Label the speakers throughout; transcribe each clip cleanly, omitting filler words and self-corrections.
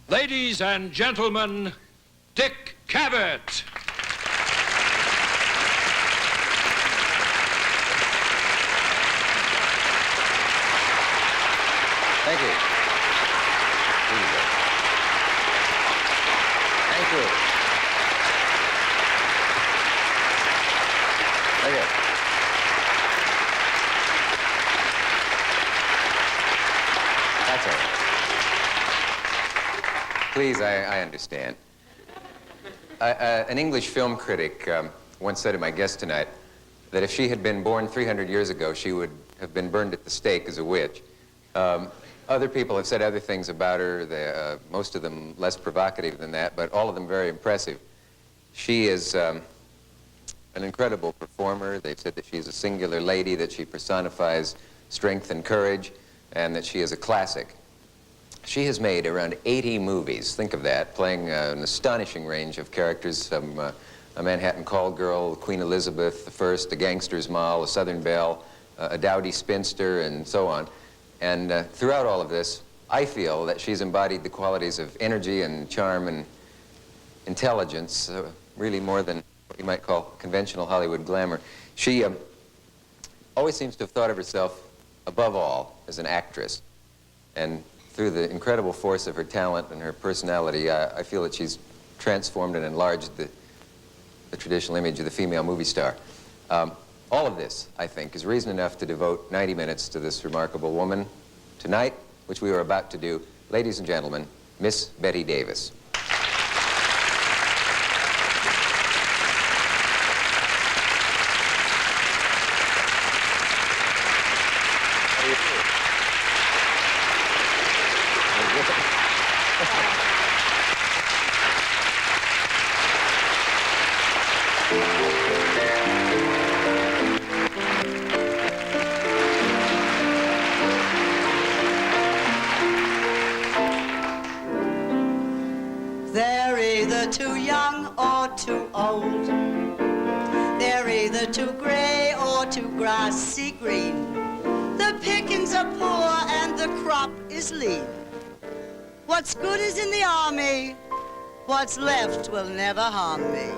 Speaker 1: Ladies and gentlemen, Dick Cavett.
Speaker 2: Thank you. Thank you. Thank you. That's all right. Please, I understand. An English film critic once said to my guest tonight that if she had been born 300 years ago, she would have been burned at the stake as a witch. Other people have said other things about her, most of them less provocative than that, but all of them very impressive. She is an incredible performer. They've said that she's a singular lady, that she personifies strength and courage, and that she is a classic. She has made around 80 movies, think of that, playing an astonishing range of characters, from a Manhattan call girl, Queen Elizabeth I, a gangster's moll, a Southern belle, a dowdy spinster, and so on. And throughout all of this, I feel that she's embodied the qualities of energy and charm and intelligence, really more than what you might call conventional Hollywood glamour. She always seems to have thought of herself, above all, as an actress. And through the incredible force of her talent and her personality, I feel that she's transformed and enlarged the traditional image of the female movie star. All of this, I think, is reason enough to devote 90 minutes to this remarkable woman tonight, which we are about to do. Ladies and gentlemen, Miss Bette Davis.
Speaker 3: They're either too young or too old. They're either too gray or too grassy green. The pickings are poor and the crop is lean. What's good is in the army. What's left will never harm me.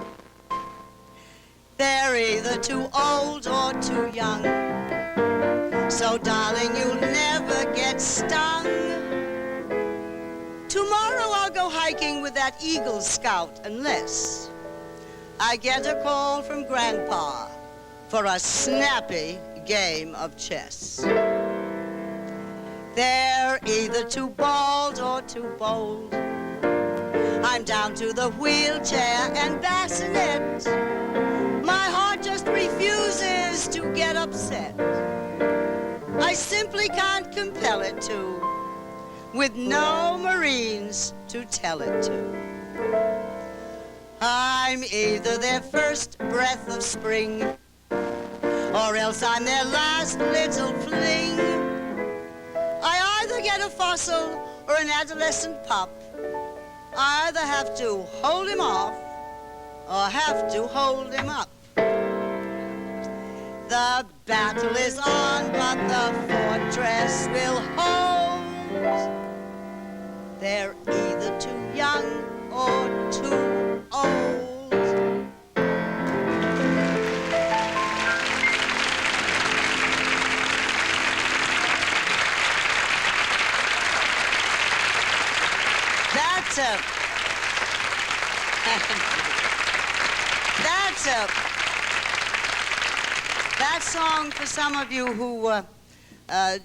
Speaker 3: They're either too old or too young. So, darling, you'll never get stung. Tomorrow I'll go hiking with that Eagle Scout unless I get a call from Grandpa for a snappy game of chess. They're either too bald or too bold. I'm down to the wheelchair and bassinet. My heart just refuses to get upset. I simply can't compel it to, with no Marines to tell it to. I'm either their first breath of spring, or else I'm their last little fling. I either get a fossil or an adolescent pup. I either have to hold him off or have to hold him up. The battle is on, but the fortress will hold. They're either too young or too old. That song, for some of you who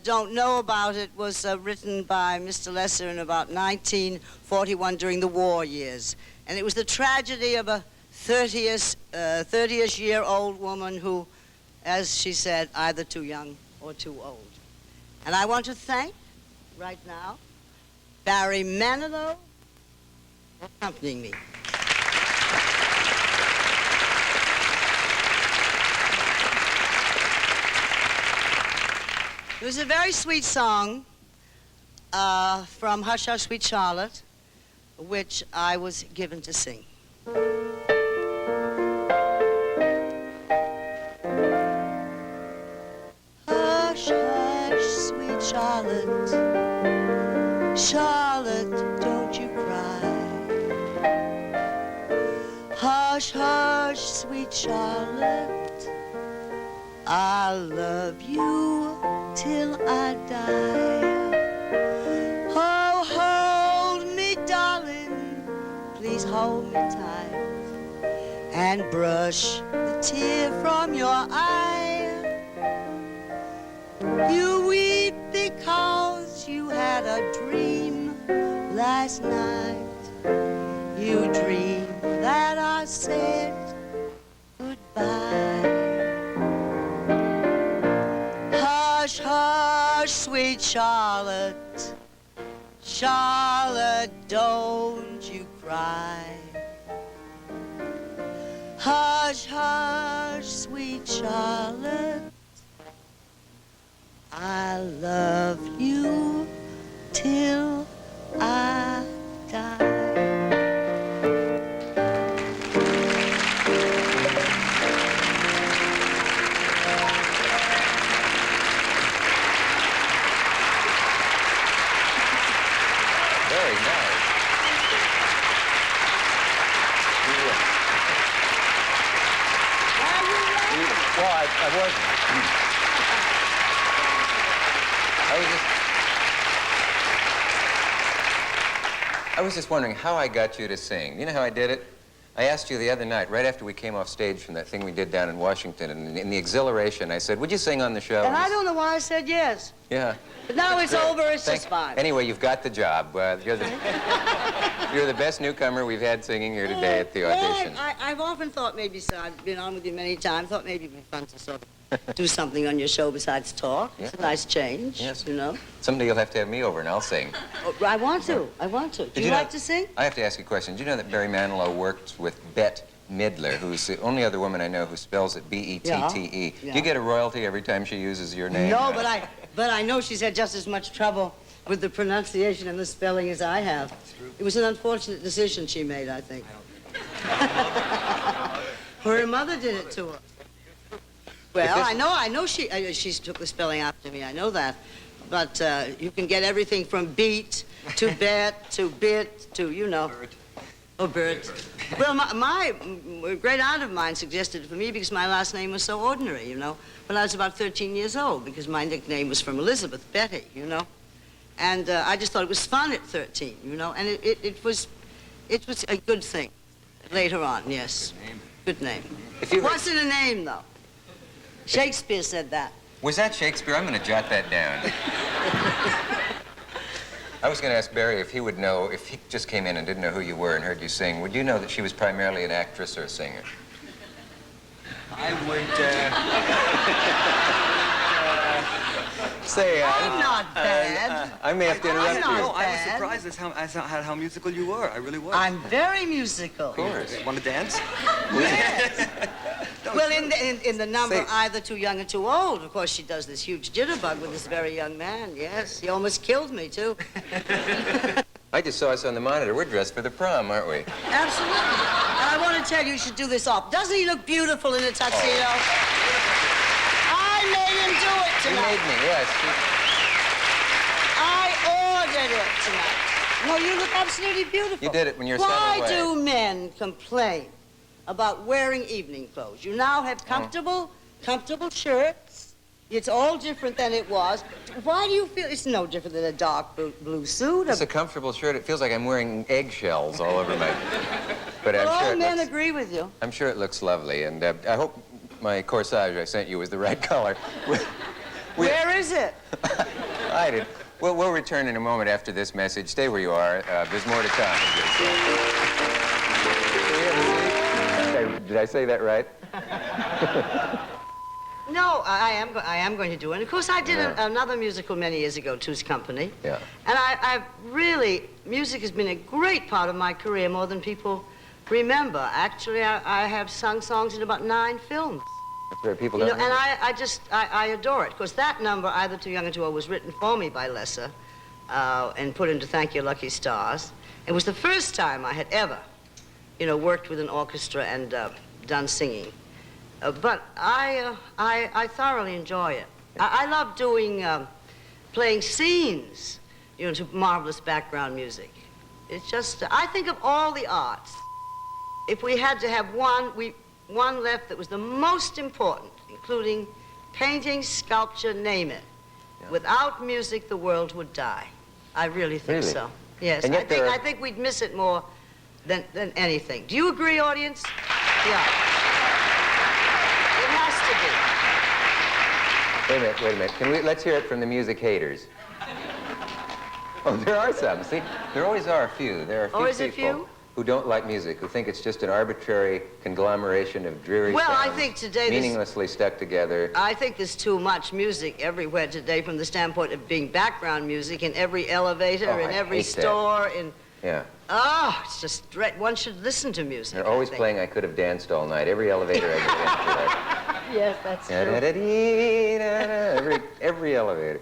Speaker 3: don't know about it, was written by Mr. Lesser in about 1941 during the war years. And it was the tragedy of a 30-ish-year-old woman who, as she said, either too young or too old. And I want to thank, right now, Barry Manilow for accompanying me. It was a very sweet song from Hush Hush Sweet Charlotte, which I was given to sing. Hush, hush, sweet Charlotte, Charlotte, don't you cry. Hush, hush, sweet Charlotte, I'll love you till I die. Oh, hold me, darling, please hold me tight, and brush the tear from your eye. You weep because you had a dream last night. You dreamed that I said goodbye. Hush, hush, sweet Charlotte, Charlotte, don't you cry. Hush, hush, sweet Charlotte, I love you till I die.
Speaker 2: Very nice. Well, I wasn't. I was just wondering how I got you to sing. You know how I did it? I asked you the other night, right after we came off stage from that thing we did down in Washington, and in the exhilaration, I said, would you sing on the show?
Speaker 3: And I don't know why I said yes.
Speaker 2: Yeah.
Speaker 3: But now it's over, it's just fine.
Speaker 2: Anyway, you've got the job. You're the best newcomer we've had singing here today at the audition.
Speaker 3: Well, I've often thought maybe, so I've been on with you many times, thought maybe it'd be fun to sort of do something on your show besides talk.
Speaker 2: Yeah.
Speaker 3: It's a nice change,
Speaker 2: Yes.
Speaker 3: you know.
Speaker 2: Someday you'll have to have me over and I'll sing.
Speaker 3: Oh, I want to. Do you like to sing?
Speaker 2: I have to ask you a question. Do you know that Barry Manilow worked with Bette Midler, who's the only other woman I know who spells it B-E-T-T-E?
Speaker 3: Yeah.
Speaker 2: Do you get a royalty every time she uses your name?
Speaker 3: No, but I know she's had just as much trouble with the pronunciation and the spelling as I have. It was an unfortunate decision she made, I think. Her mother did it to her. Well, I know she took the spelling after me. I know that, but you can get everything from beat to bet to bit to Bird. Oh, Bird. Well, my great aunt of mine suggested it for me because my last name was so ordinary, you know. When I was about 13 years old, because my nickname was from Elizabeth, Betty, you know, and I just thought it was fun at 13, you know, and it was a good thing later on. Yes. Good name. It wasn't a name though. Shakespeare said that.
Speaker 2: Was that Shakespeare? I'm going to jot that down. I was going to ask Barry if he would know, if he just came in and didn't know who you were and heard you sing, would you know that she was primarily an actress or a singer?
Speaker 4: I would,
Speaker 2: Say,
Speaker 3: I'm not bad.
Speaker 2: I may have to interrupt you.
Speaker 4: No, I was surprised at how musical you were. I really was.
Speaker 3: I'm very musical.
Speaker 2: Of course.
Speaker 4: Want to dance?
Speaker 3: Yes. Well, in the number Either Too Young or Too Old, of course, she does this huge jitterbug with this very young man. Yes, he almost killed me, too.
Speaker 2: I just saw us on the monitor. We're dressed for the prom, aren't we?
Speaker 3: Absolutely. And I want to tell you should do this off. Doesn't he look beautiful in a tuxedo? I made him do it
Speaker 2: You
Speaker 3: tonight.
Speaker 2: made me, yes.
Speaker 3: I ordered it tonight. No, you look absolutely beautiful.
Speaker 2: You did it when you're
Speaker 3: Why
Speaker 2: settled away.
Speaker 3: do men complain about wearing evening clothes? You now have comfortable shirts. It's all different than it was. Why do you feel it's no different than a dark blue suit?
Speaker 2: It's a comfortable shirt. It feels like I'm wearing eggshells all over my... But
Speaker 3: Well,
Speaker 2: I'm sure
Speaker 3: all
Speaker 2: it
Speaker 3: men
Speaker 2: looks,
Speaker 3: agree with you.
Speaker 2: I'm sure it looks lovely, and I hope my corsage I sent you was the right color.
Speaker 3: Where is it?
Speaker 2: I did. We'll return in a moment after this message. Stay where you are. There's more to come. Did I say that right?
Speaker 3: No, I am going to do it. And of course, I did another musical many years ago, Two's Company.
Speaker 2: Yeah.
Speaker 3: And I really, music has been a great part of my career, more than people remember. Actually, I have sung songs in about 9 films.
Speaker 2: That's where people
Speaker 3: You
Speaker 2: don't
Speaker 3: know, and
Speaker 2: know.
Speaker 3: I adore it. Of course, that number, Either Too Young or Too Old, was written for me by Lesser and put into Thank Your Lucky Stars. It was the first time I had ever, you know, worked with an orchestra and done singing. But I thoroughly enjoy it. I love doing, playing scenes, you know, to marvelous background music. It's just, I think of all the arts, if we had to have one left that was the most important, including painting, sculpture, name it. Yeah. Without music, the world would die. I really think so. Yes,
Speaker 2: and yet
Speaker 3: I think we'd miss it more than anything. Do you agree, audience? Yeah. It has to be.
Speaker 2: Wait a minute. Let's hear it from the music haters. Oh, there are some. See, there always are a few. There are a few people who don't like music, who think it's just an arbitrary conglomeration of dreary sounds,
Speaker 3: I think today
Speaker 2: meaninglessly stuck together.
Speaker 3: I think there's too much music everywhere today from the standpoint of being background music in every elevator, in every store, it's just, one should listen to music.
Speaker 2: They're always playing I Could Have Danced All Night, every elevator I get into.
Speaker 3: Yes, that's true.
Speaker 2: Every elevator.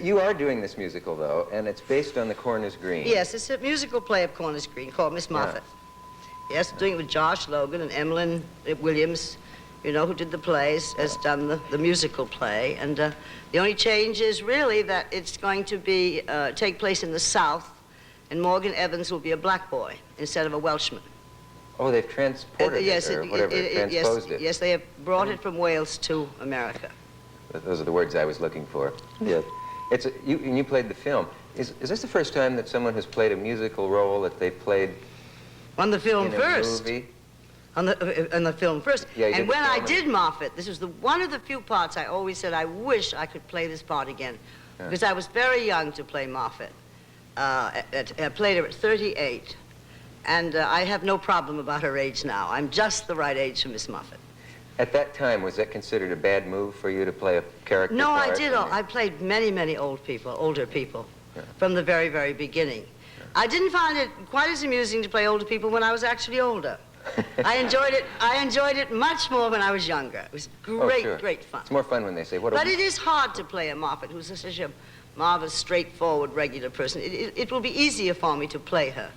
Speaker 2: You are doing this musical, though, and it's based on the Cornish Green.
Speaker 3: Yes, it's a musical play of Cornish Green called Miss Moffat. Yes, doing it with Josh Logan and Emmeline Williams, you know, who did the plays, has done the musical play. And the only change is really that it's going to be take place in the South, and Morgan Evans will be a black boy instead of a Welshman.
Speaker 2: Oh, they've transported it, or whatever, transposed it.
Speaker 3: Yes, they have brought it from Wales to America.
Speaker 2: Those are the words I was looking for. Yeah. You played the film. Is this the first time that someone has played a musical role that they played
Speaker 3: on the film
Speaker 2: in a
Speaker 3: first?
Speaker 2: Movie?
Speaker 3: On the film first.
Speaker 2: Yeah,
Speaker 3: and when I did Moffat, this was one of the few parts I always said I wish I could play this part again, because I was very young to play Moffat. I played her at 38, and I have no problem about her age now. I'm just the right age for Miss Moffat.
Speaker 2: At that time, was that considered a bad move for you to play a character
Speaker 3: No,
Speaker 2: part?
Speaker 3: I did. I played many older people, from the very, very beginning. Yeah. I didn't find it quite as amusing to play older people when I was actually older. I enjoyed it much more when I was younger. It was great fun.
Speaker 2: It's more fun when they say,
Speaker 3: But it is hard to play a Moffat who's such a marvelous, straightforward, regular person. It will be easier for me to play her.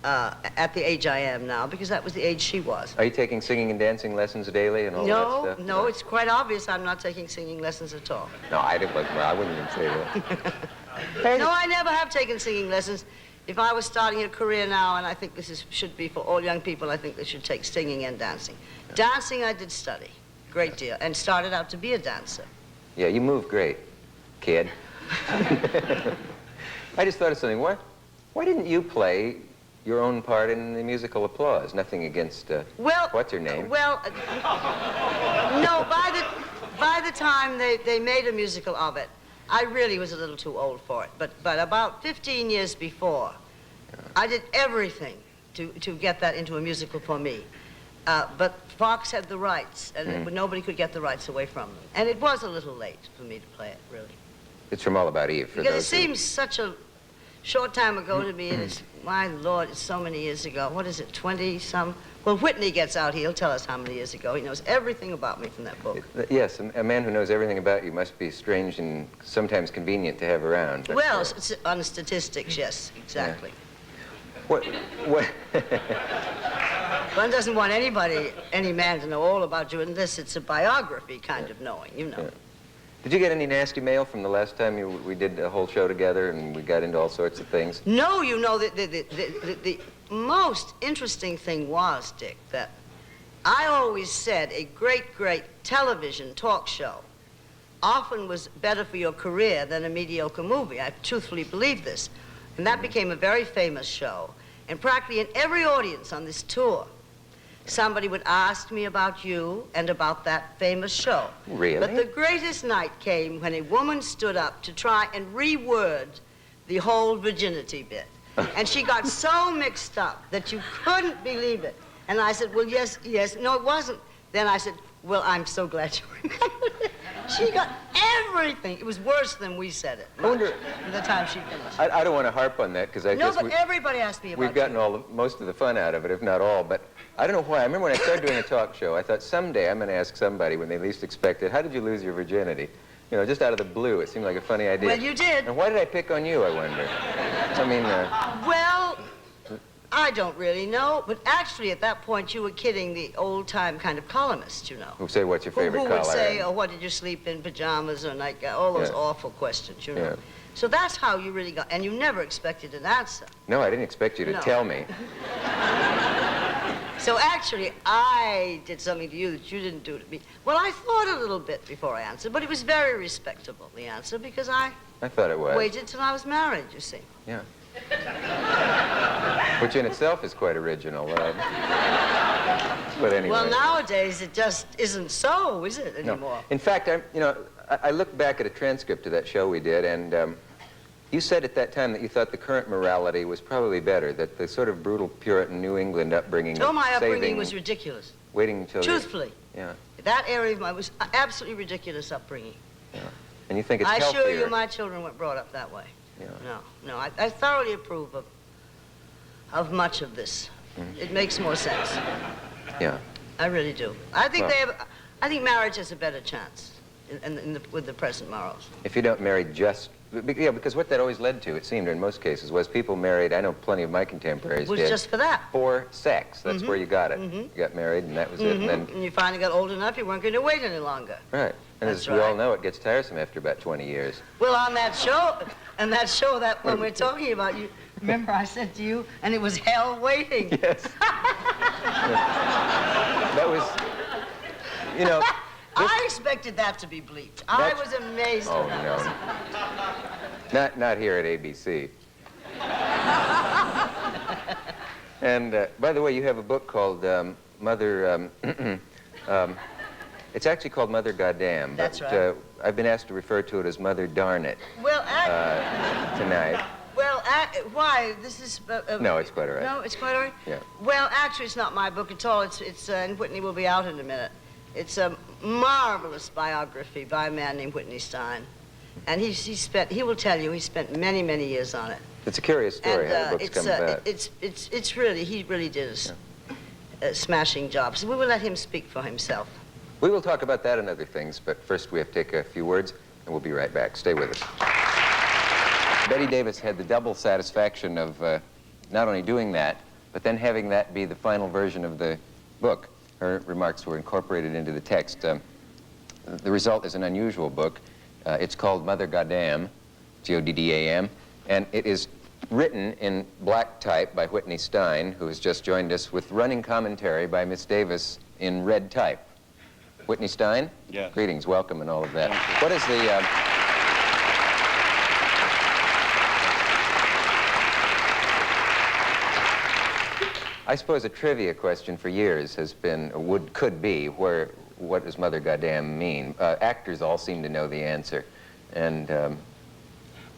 Speaker 3: At the age I am now, because that was the age she was.
Speaker 2: Are you taking singing and dancing lessons daily and all that stuff?
Speaker 3: No, it's quite obvious I'm not taking singing lessons at all.
Speaker 2: No, I wouldn't even say that.
Speaker 3: No, I never have taken singing lessons. If I was starting a career now, and I think this should be for all young people, I think they should take singing and dancing. Dancing I did study, great deal, and started out to be a dancer.
Speaker 2: Yeah, you move great, kid. I just thought of something. Why didn't you play your own part in the musical Applause? Nothing against, what's her name?
Speaker 3: Well, no, by the time they made a musical of it, I really was a little too old for it. But about 15 years before, I did everything to get that into a musical for me. But Fox had the rights, and nobody could get the rights away from them. And it was a little late for me to play it, really.
Speaker 2: It's from All About Eve, for
Speaker 3: because
Speaker 2: those
Speaker 3: it seems such a short time ago to me, and it's, my Lord, it's so many years ago. What is it, 20-some? Well, Whitney gets out, he'll tell us how many years ago. He knows everything about me from that book.
Speaker 2: Yes, a man who knows everything about you must be strange and sometimes convenient to have around. But,
Speaker 3: well, on statistics, yes, exactly.
Speaker 2: Yeah. What?
Speaker 3: One doesn't want any man to know all about you unless it's a biography kind of knowing, you know.
Speaker 2: Yeah. Did you get any nasty mail from the last time we did a whole show together and we got into all sorts of things?
Speaker 3: No, you know, the most interesting thing was, Dick, that I always said a great television talk show often was better for your career than a mediocre movie. I truthfully believe this. And that became a very famous show. And practically in every audience on this tour, somebody would ask me about you and about that famous show.
Speaker 2: Really?
Speaker 3: But the greatest night came when a woman stood up to try and reword the whole virginity bit. And she got so mixed up that you couldn't believe it. And I said, well, yes, no, it wasn't. Then I said, well, I'm so glad you remembered it. She got everything. It was worse than we said it.
Speaker 2: I wonder,
Speaker 3: the time she finished.
Speaker 2: I don't want to harp on that because I guess
Speaker 3: everybody asked me about
Speaker 2: we've gotten most of the fun out of it, if not all. But I don't know why. I remember when I started doing a talk show, I thought someday I'm going to ask somebody when they least expect it, how did you lose your virginity? You know, just out of the blue. It seemed like a funny idea.
Speaker 3: Well, you did.
Speaker 2: And why did I pick on you, I wonder? I mean,
Speaker 3: well, I don't really know, but actually at that point you were kidding the old-time kind of columnists, you know.
Speaker 2: Who say, what's your favorite color?
Speaker 3: Who would say, oh, what did you sleep in, pajamas or night gown, all those awful questions, you know. Yeah. So that's how you really got, and you never expected an answer.
Speaker 2: No, I didn't expect you to tell me.
Speaker 3: So actually, I did something to you that you didn't do to me. Well, I thought a little bit before I answered, but it was very respectable, the answer, because I
Speaker 2: thought it was.
Speaker 3: waited till I was married, you see.
Speaker 2: Yeah. Which in itself is quite original. But anyway.
Speaker 3: Well, nowadays, it just isn't so, is it, anymore?
Speaker 2: No. In fact, I looked back at a transcript of that show we did, and you said at that time that you thought the current morality was probably better, that the sort of brutal Puritan New England upbringing
Speaker 3: Oh, my upbringing
Speaker 2: saving,
Speaker 3: was ridiculous.
Speaker 2: waiting until...
Speaker 3: Truthfully.
Speaker 2: Yeah.
Speaker 3: That area of mine was absolutely ridiculous upbringing.
Speaker 2: Yeah. And you think it's
Speaker 3: I
Speaker 2: healthier.
Speaker 3: assure you my children weren't brought up that way.
Speaker 2: Yeah.
Speaker 3: No, I thoroughly approve of much of this.
Speaker 2: Mm-hmm.
Speaker 3: It makes more sense.
Speaker 2: Yeah.
Speaker 3: I really do. I think
Speaker 2: Well-
Speaker 3: I think marriage has a better chance with the present morals.
Speaker 2: If you don't marry just... Yeah, because what that always led to, it seemed, in most cases, was people married, I know plenty of my contemporaries
Speaker 3: It was
Speaker 2: did,
Speaker 3: just for that.
Speaker 2: for sex. That's where you got it. You got married, and that was it. And then,
Speaker 3: And you finally got old enough, you weren't going to wait any longer.
Speaker 2: right. And
Speaker 3: That's
Speaker 2: as we all
Speaker 3: right.
Speaker 2: know, it gets tiresome after about 20 years.
Speaker 3: Well, on that show, that when we're talking about, you remember I said to you, and it was hell waiting.
Speaker 2: Yes. That was, you know...
Speaker 3: I expected that to be bleeped. I was amazed
Speaker 2: Oh,
Speaker 3: at that.
Speaker 2: no. Not here at ABC. And, by the way, you have a book called Mother... it's actually called Mother Goddamn.
Speaker 3: That's
Speaker 2: but,
Speaker 3: right.
Speaker 2: I've been asked to refer to it as Mother Darn It
Speaker 3: Well,
Speaker 2: tonight.
Speaker 3: why? This is...
Speaker 2: No, it's quite all right.
Speaker 3: No, it's quite all right?
Speaker 2: Yeah.
Speaker 3: Well, actually, it's not my book at all. It's and Whitney will be out in a minute. It's a marvelous biography by a man named Whitney Stein. And he will tell you, he spent many, many years on it.
Speaker 2: It's a curious story how the book's come about.
Speaker 3: It's really, he really did a smashing job. So we will let him speak for himself.
Speaker 2: We will talk about that and other things, but first we have to take a few words, and we'll be right back. Stay with us. Bette Davis had the double satisfaction of not only doing that, but then having that be the final version of the book. Her remarks were incorporated into the text. The result is an unusual book. It's called Mother Goddamn, G-O-D-D-A-M, and it is written in black type by Whitney Stein, who has just joined us, with running commentary by Miss Davis in red type. Whitney Stein?
Speaker 5: Yes.
Speaker 2: Greetings, welcome, and all of that.
Speaker 5: Thank you.
Speaker 2: What is the... I suppose a trivia question for years has been, or could be, what does Mother Goddamn mean? Actors all seem to know the answer, and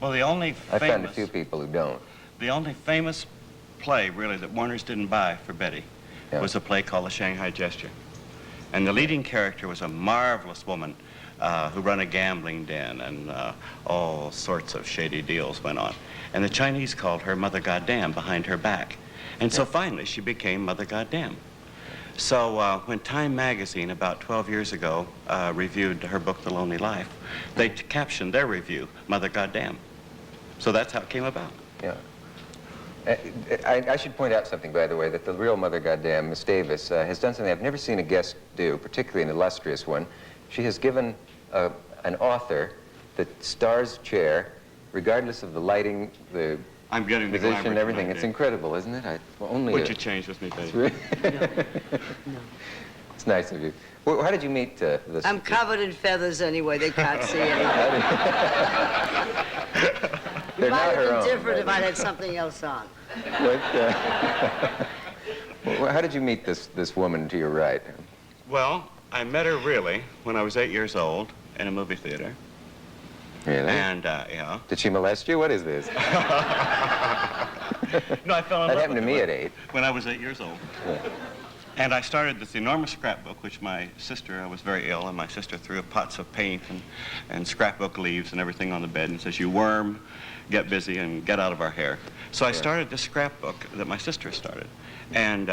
Speaker 5: Well, the only
Speaker 2: I found a
Speaker 5: famous,
Speaker 2: few people who don't.
Speaker 5: the only famous play, really, that Warner's didn't buy for Betty was a play called The Shanghai Gesture. And the leading character was a marvelous woman who ran a gambling den, and all sorts of shady deals went on. And the Chinese called her Mother Goddamn behind her back. And so finally, she became Mother Goddamn. So when Time magazine, about 12 years ago, reviewed her book, The Lonely Life, they captioned their review, Mother Goddamn. So that's how it came about.
Speaker 2: Yeah. I should point out something, by the way, that the real Mother Goddamn, Miss Davis, has done something I've never seen a guest do, particularly an illustrious one. She has given an author the star's chair, regardless of the lighting, the
Speaker 5: I'm getting the
Speaker 2: position,
Speaker 5: glamour
Speaker 2: everything.
Speaker 5: tonight,
Speaker 2: It's
Speaker 5: Dave.
Speaker 2: incredible, isn't it? Only
Speaker 5: Would you change with me, Betty?
Speaker 2: It's, really it's nice of you. Well, how did you meet this?
Speaker 3: I'm covered in feathers anyway. They can't see anything.
Speaker 2: They're
Speaker 3: It might
Speaker 2: not
Speaker 3: have
Speaker 2: her
Speaker 3: been
Speaker 2: own.
Speaker 3: different if
Speaker 2: but-
Speaker 3: I'd had something else on.
Speaker 2: But, well, how did you meet this woman to your right?
Speaker 5: Well, I met her really when I was 8 years old in a movie theater.
Speaker 2: Really?
Speaker 5: And, yeah.
Speaker 2: Did she molest you? What is this?
Speaker 5: No, I fell in
Speaker 2: That
Speaker 5: love
Speaker 2: happened to
Speaker 5: with
Speaker 2: me
Speaker 5: her
Speaker 2: at 8.
Speaker 5: when I was 8 years old.
Speaker 2: Yeah.
Speaker 5: And I started this enormous scrapbook, which my sister, I was very ill, and my sister threw pots of paint and scrapbook leaves and everything on the bed and says, "You worm, get busy and get out of our hair." So I started this scrapbook that my sister started. And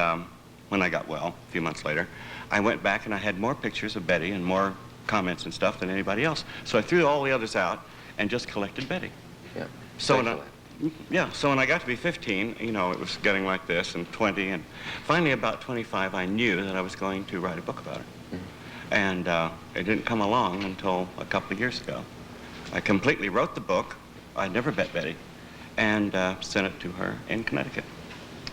Speaker 5: when I got well, a few months later, I went back and I had more pictures of Betty and more comments and stuff than anybody else. So I threw all the others out and just collected Betty.
Speaker 2: Yeah.
Speaker 5: So when
Speaker 2: Excellent.
Speaker 5: so when I got to be 15, you know, it was getting like this, and 20, and finally about 25, I knew that I was going to write a book about her. And it didn't come along until a couple of years ago. I completely wrote the book. I'd never met Betty, and sent it to her in Connecticut.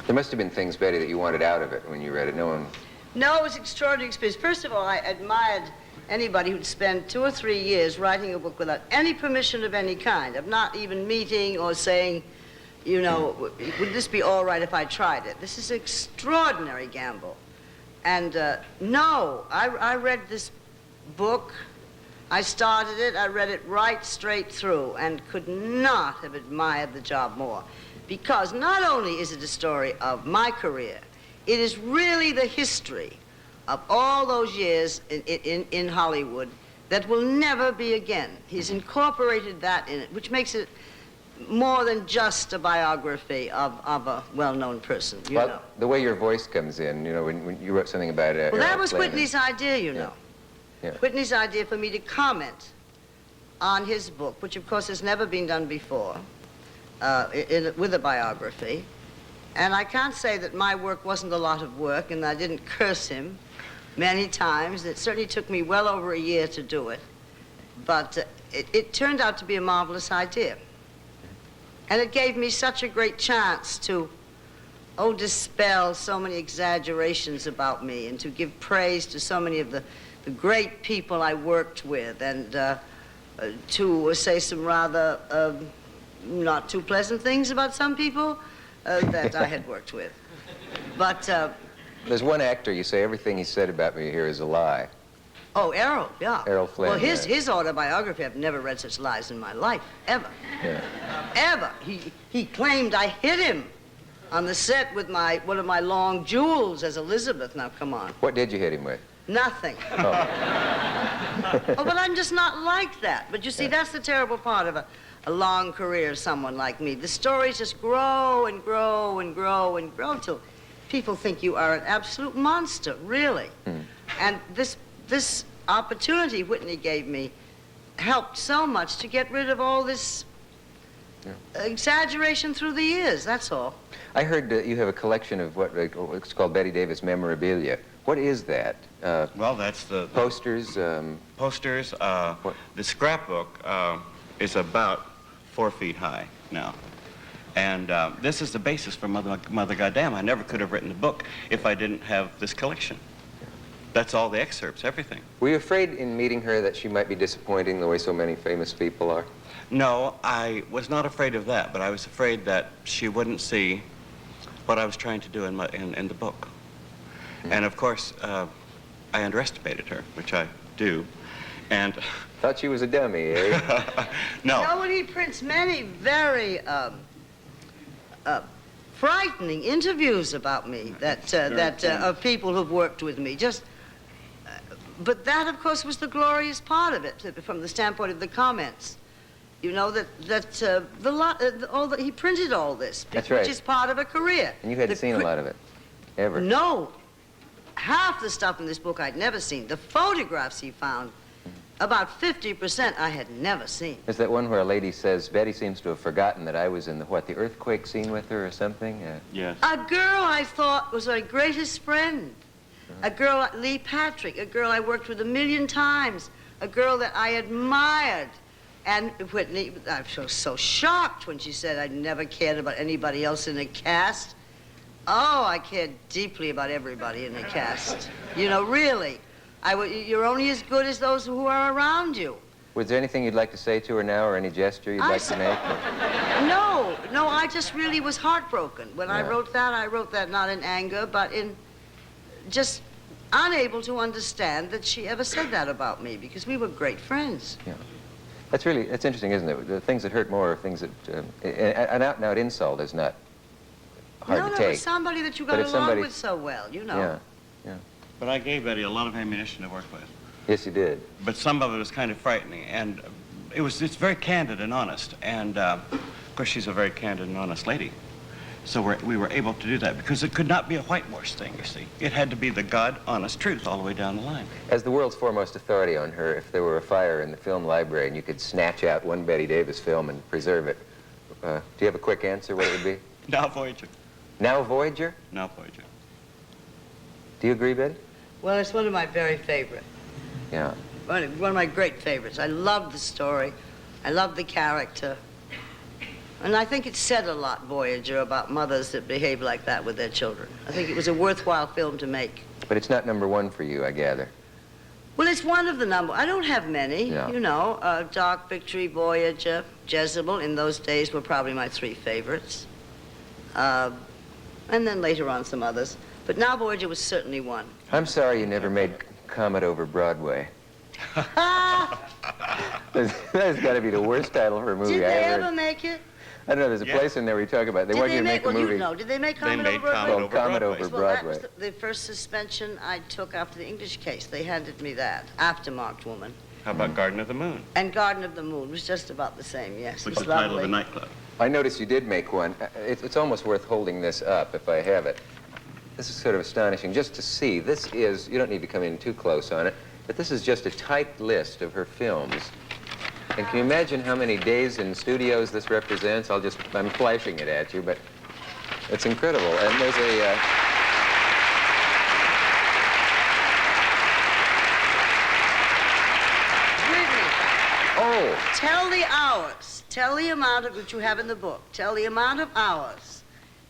Speaker 2: There must have been things, Betty, that you wanted out of it when you read it. No one...
Speaker 3: No, it was an extraordinary experience. First of all, I admired anybody who'd spend 2 or 3 years writing a book without any permission of any kind, of not even meeting or saying, you know, would this be all right if I tried it? This is an extraordinary gamble. And no, I read this book. I started it, I read it right straight through and could not have admired the job more. Because not only is it a story of my career, it is really the history of all those years in Hollywood that will never be again. He's incorporated that in it, which makes it more than just a biography of a well-known person, you know.
Speaker 2: The way your voice comes in, you know, when you wrote something about it.
Speaker 3: Well, that was Whitney's idea, you know.
Speaker 2: Yeah.
Speaker 3: Whitney's idea for me to comment on his book, which of course has never been done before, with a biography. And I can't say that my work wasn't a lot of work and I didn't curse him many times. It certainly took me well over a year to do it. But it turned out to be a marvelous idea. And it gave me such a great chance to, dispel so many exaggerations about me and to give praise to so many of the great people I worked with and to say some rather not too pleasant things about some people that I had worked with. But...
Speaker 2: There's one actor, you say everything he said about me here is a lie.
Speaker 3: Oh, Errol, yeah.
Speaker 2: Errol Flynn.
Speaker 3: Well, his autobiography, I've never read such lies in my life, ever.
Speaker 2: Yeah.
Speaker 3: Ever. He claimed I hit him on the set with one of my long jewels as Elizabeth. Now, come on.
Speaker 2: What did you hit him with?
Speaker 3: Nothing.
Speaker 2: Oh.
Speaker 3: Oh, but I'm just not like that. But you see, that's the terrible part of a long career of someone like me. The stories just grow and grow and grow and grow till people think you are an absolute monster, really. And this opportunity Whitney gave me helped so much to get rid of all this exaggeration through the years, that's all.
Speaker 2: I heard you have a collection of what's called Bette Davis memorabilia. What is that?
Speaker 5: Well, that's the
Speaker 2: posters?
Speaker 5: Posters. The scrapbook is about 4 feet high now. And this is the basis for Mother Goddamn. I never could have written the book if I didn't have this collection. That's all the excerpts, everything.
Speaker 2: Were you afraid in meeting her that she might be disappointing the way so many famous people are?
Speaker 5: No, I was not afraid of that, but I was afraid that she wouldn't see what I was trying to do in the book. And of course, I underestimated her, which I do, and...
Speaker 2: Thought she was a dummy, eh?
Speaker 5: No.
Speaker 3: You know, when he prints many very frightening interviews about me of people who've worked with me, but that, of course, was the glorious part of it, from the standpoint of the comments. You know, he printed all this,
Speaker 2: That's right.
Speaker 3: Which is part of a career.
Speaker 2: And you hadn't seen a lot of it, ever?
Speaker 3: No. Half the stuff in this book I'd never seen. The photographs he found, about 50% I had never seen.
Speaker 2: There's that one where a lady says, Betty seems to have forgotten that I was in the earthquake scene with her or something?
Speaker 5: Yes.
Speaker 3: A girl I thought was my greatest friend. A girl, Lee Patrick, a girl I worked with 1,000,000 times, a girl that I admired. And Whitney, I was so shocked when she said I'd never cared about anybody else in the cast. Oh, I cared deeply about everybody in the cast. You know, really. You're only as good as those who are around you.
Speaker 2: Was there anything you'd like to say to her now, or any gesture you'd like to make?
Speaker 3: No, I just really was heartbroken. When I wrote that not in anger, but in just unable to understand that she ever said that about me, because we were great friends.
Speaker 2: Yeah. That's interesting, isn't it? The things that hurt more are things that, an out-and-out insult is not hard to take.
Speaker 3: No, somebody that you got along with so well, you know.
Speaker 2: Yeah.
Speaker 5: But I gave Betty a lot of ammunition to work with.
Speaker 2: Yes, you did.
Speaker 5: But some of it was kind of frightening, and it's very candid and honest, and of course she's a very candid and honest lady. So we were able to do that because it could not be a whitewash thing, you see. It had to be the God-honest truth all the way down the line.
Speaker 2: As the world's foremost authority on her, if there were a fire in the film library and you could snatch out one Bette Davis film and preserve it, do you have a quick answer what it would be?
Speaker 5: Now Voyager.
Speaker 2: Now Voyager?
Speaker 5: Now Voyager.
Speaker 2: Do you agree, Betty?
Speaker 3: Well, it's one of my very favorite.
Speaker 2: Yeah.
Speaker 3: One of my great favorites. I love the story. I love the character. And I think it said a lot, Voyager, about mothers that behave like that with their children. I think it was a worthwhile film to make.
Speaker 2: But it's not #1 for you, I gather.
Speaker 3: Well, it's one of the number. I don't have many,
Speaker 2: No.
Speaker 3: you know. Dark Victory, Voyager, Jezebel, in those days were probably my 3 favorites. And then later on some others. But now Voyager was certainly one.
Speaker 2: I'm sorry you never made Comet over Broadway. That's got to be the worst title for a movie
Speaker 3: Did
Speaker 2: I
Speaker 3: they
Speaker 2: ever...
Speaker 3: ever make it?
Speaker 2: I don't know, there's a place in there where you talk about it. They want you to make a movie.
Speaker 3: Well, did they make Comet
Speaker 5: made
Speaker 3: over Broadway?
Speaker 5: Comet
Speaker 2: called Comet over
Speaker 3: Well, that was
Speaker 2: Broadway.
Speaker 3: the first suspension I took after the English case. They handed me that, Aftermarked Woman.
Speaker 5: How about Garden of the Moon?
Speaker 3: And Garden of the Moon was just about the same, yes.
Speaker 5: Which
Speaker 3: It's
Speaker 5: is the title of
Speaker 3: lovely.
Speaker 5: the nightclub.
Speaker 2: I noticed you did make one. It's almost worth holding this up if I have it. This is sort of astonishing just to see. This is, you don't need to come in too close on it, but this is just a tight list of her films. And can you imagine how many days in studios this represents? I'm flashing it at you, but it's incredible. And there's a... Oh!
Speaker 3: Tell the hours. Tell the amount of what you have in the book. Tell the amount of hours.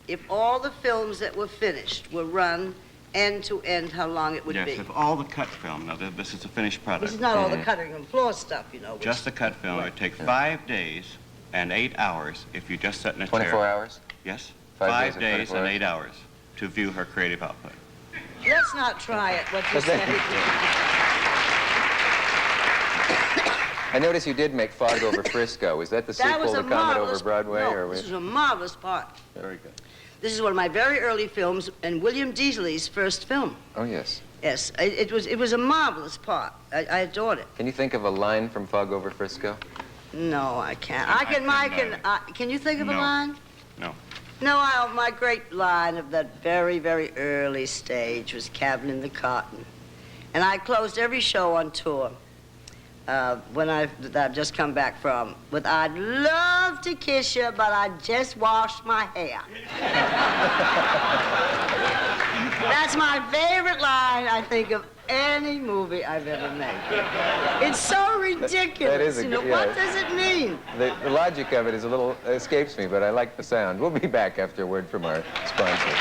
Speaker 3: If all the films that were finished were run end to end, how long it would
Speaker 5: Yes,
Speaker 3: be.
Speaker 5: if all the cut film, now this is a finished product.
Speaker 3: This is not all the cutting and floor stuff, you know.
Speaker 5: Just the cut film, it would take 5 days and 8 hours if you just sat in a
Speaker 2: 24
Speaker 5: chair.
Speaker 2: hours?
Speaker 5: Yes,
Speaker 2: 5
Speaker 5: 5
Speaker 2: days and
Speaker 5: days
Speaker 2: 24
Speaker 5: and
Speaker 2: hours?
Speaker 5: 8 hours to view her creative output.
Speaker 3: Let's not try it, what you say.
Speaker 2: I noticed you did make Fog Over Frisco. Was that the
Speaker 3: That
Speaker 2: sequel
Speaker 3: was
Speaker 2: to
Speaker 3: a
Speaker 2: Comet
Speaker 3: marvelous...
Speaker 2: over Broadway?
Speaker 3: No,
Speaker 2: or
Speaker 3: this was a marvelous part.
Speaker 2: Very good.
Speaker 3: This is one of my very early films and William Deasley's first film.
Speaker 2: Oh, yes.
Speaker 3: Yes, it was a marvelous part. I adored it.
Speaker 2: Can you think of a line from Fog Over Frisco?
Speaker 3: No, I can't. Can you think of a
Speaker 5: No.
Speaker 3: line?
Speaker 5: No.
Speaker 3: No, my great line of that very, very early stage was Cabin in the Cotton. And I closed every show on tour that I've just come back from with, I'd love to kiss you, but I just washed my hair. That's my favorite line, I think, of any movie I've ever made. It's so ridiculous.
Speaker 2: That is a
Speaker 3: you know,
Speaker 2: good- yeah.
Speaker 3: what does it mean?
Speaker 2: The logic of it is a little, escapes me, but I like the sound. We'll be back after a word from our sponsor.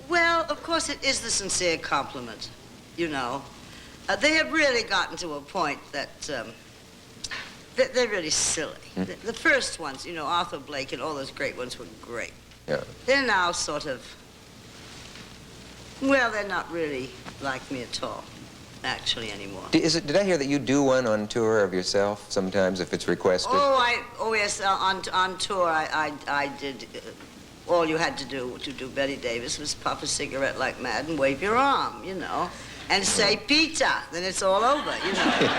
Speaker 3: Well, of course, it is the sincere compliment, you know. They have really gotten to a point that they're really silly. The first ones, you know, Arthur Blake and all those great ones were great.
Speaker 2: Yeah.
Speaker 3: They're now sort of, well, they're not really like me at all, actually, anymore.
Speaker 2: Did I hear that you do one on tour of yourself sometimes if it's requested?
Speaker 3: Oh yes, on tour I did. All you had to do Bette Davis was puff a cigarette like mad and wave your arm, you know, and say Peter. Then it's all over, you know.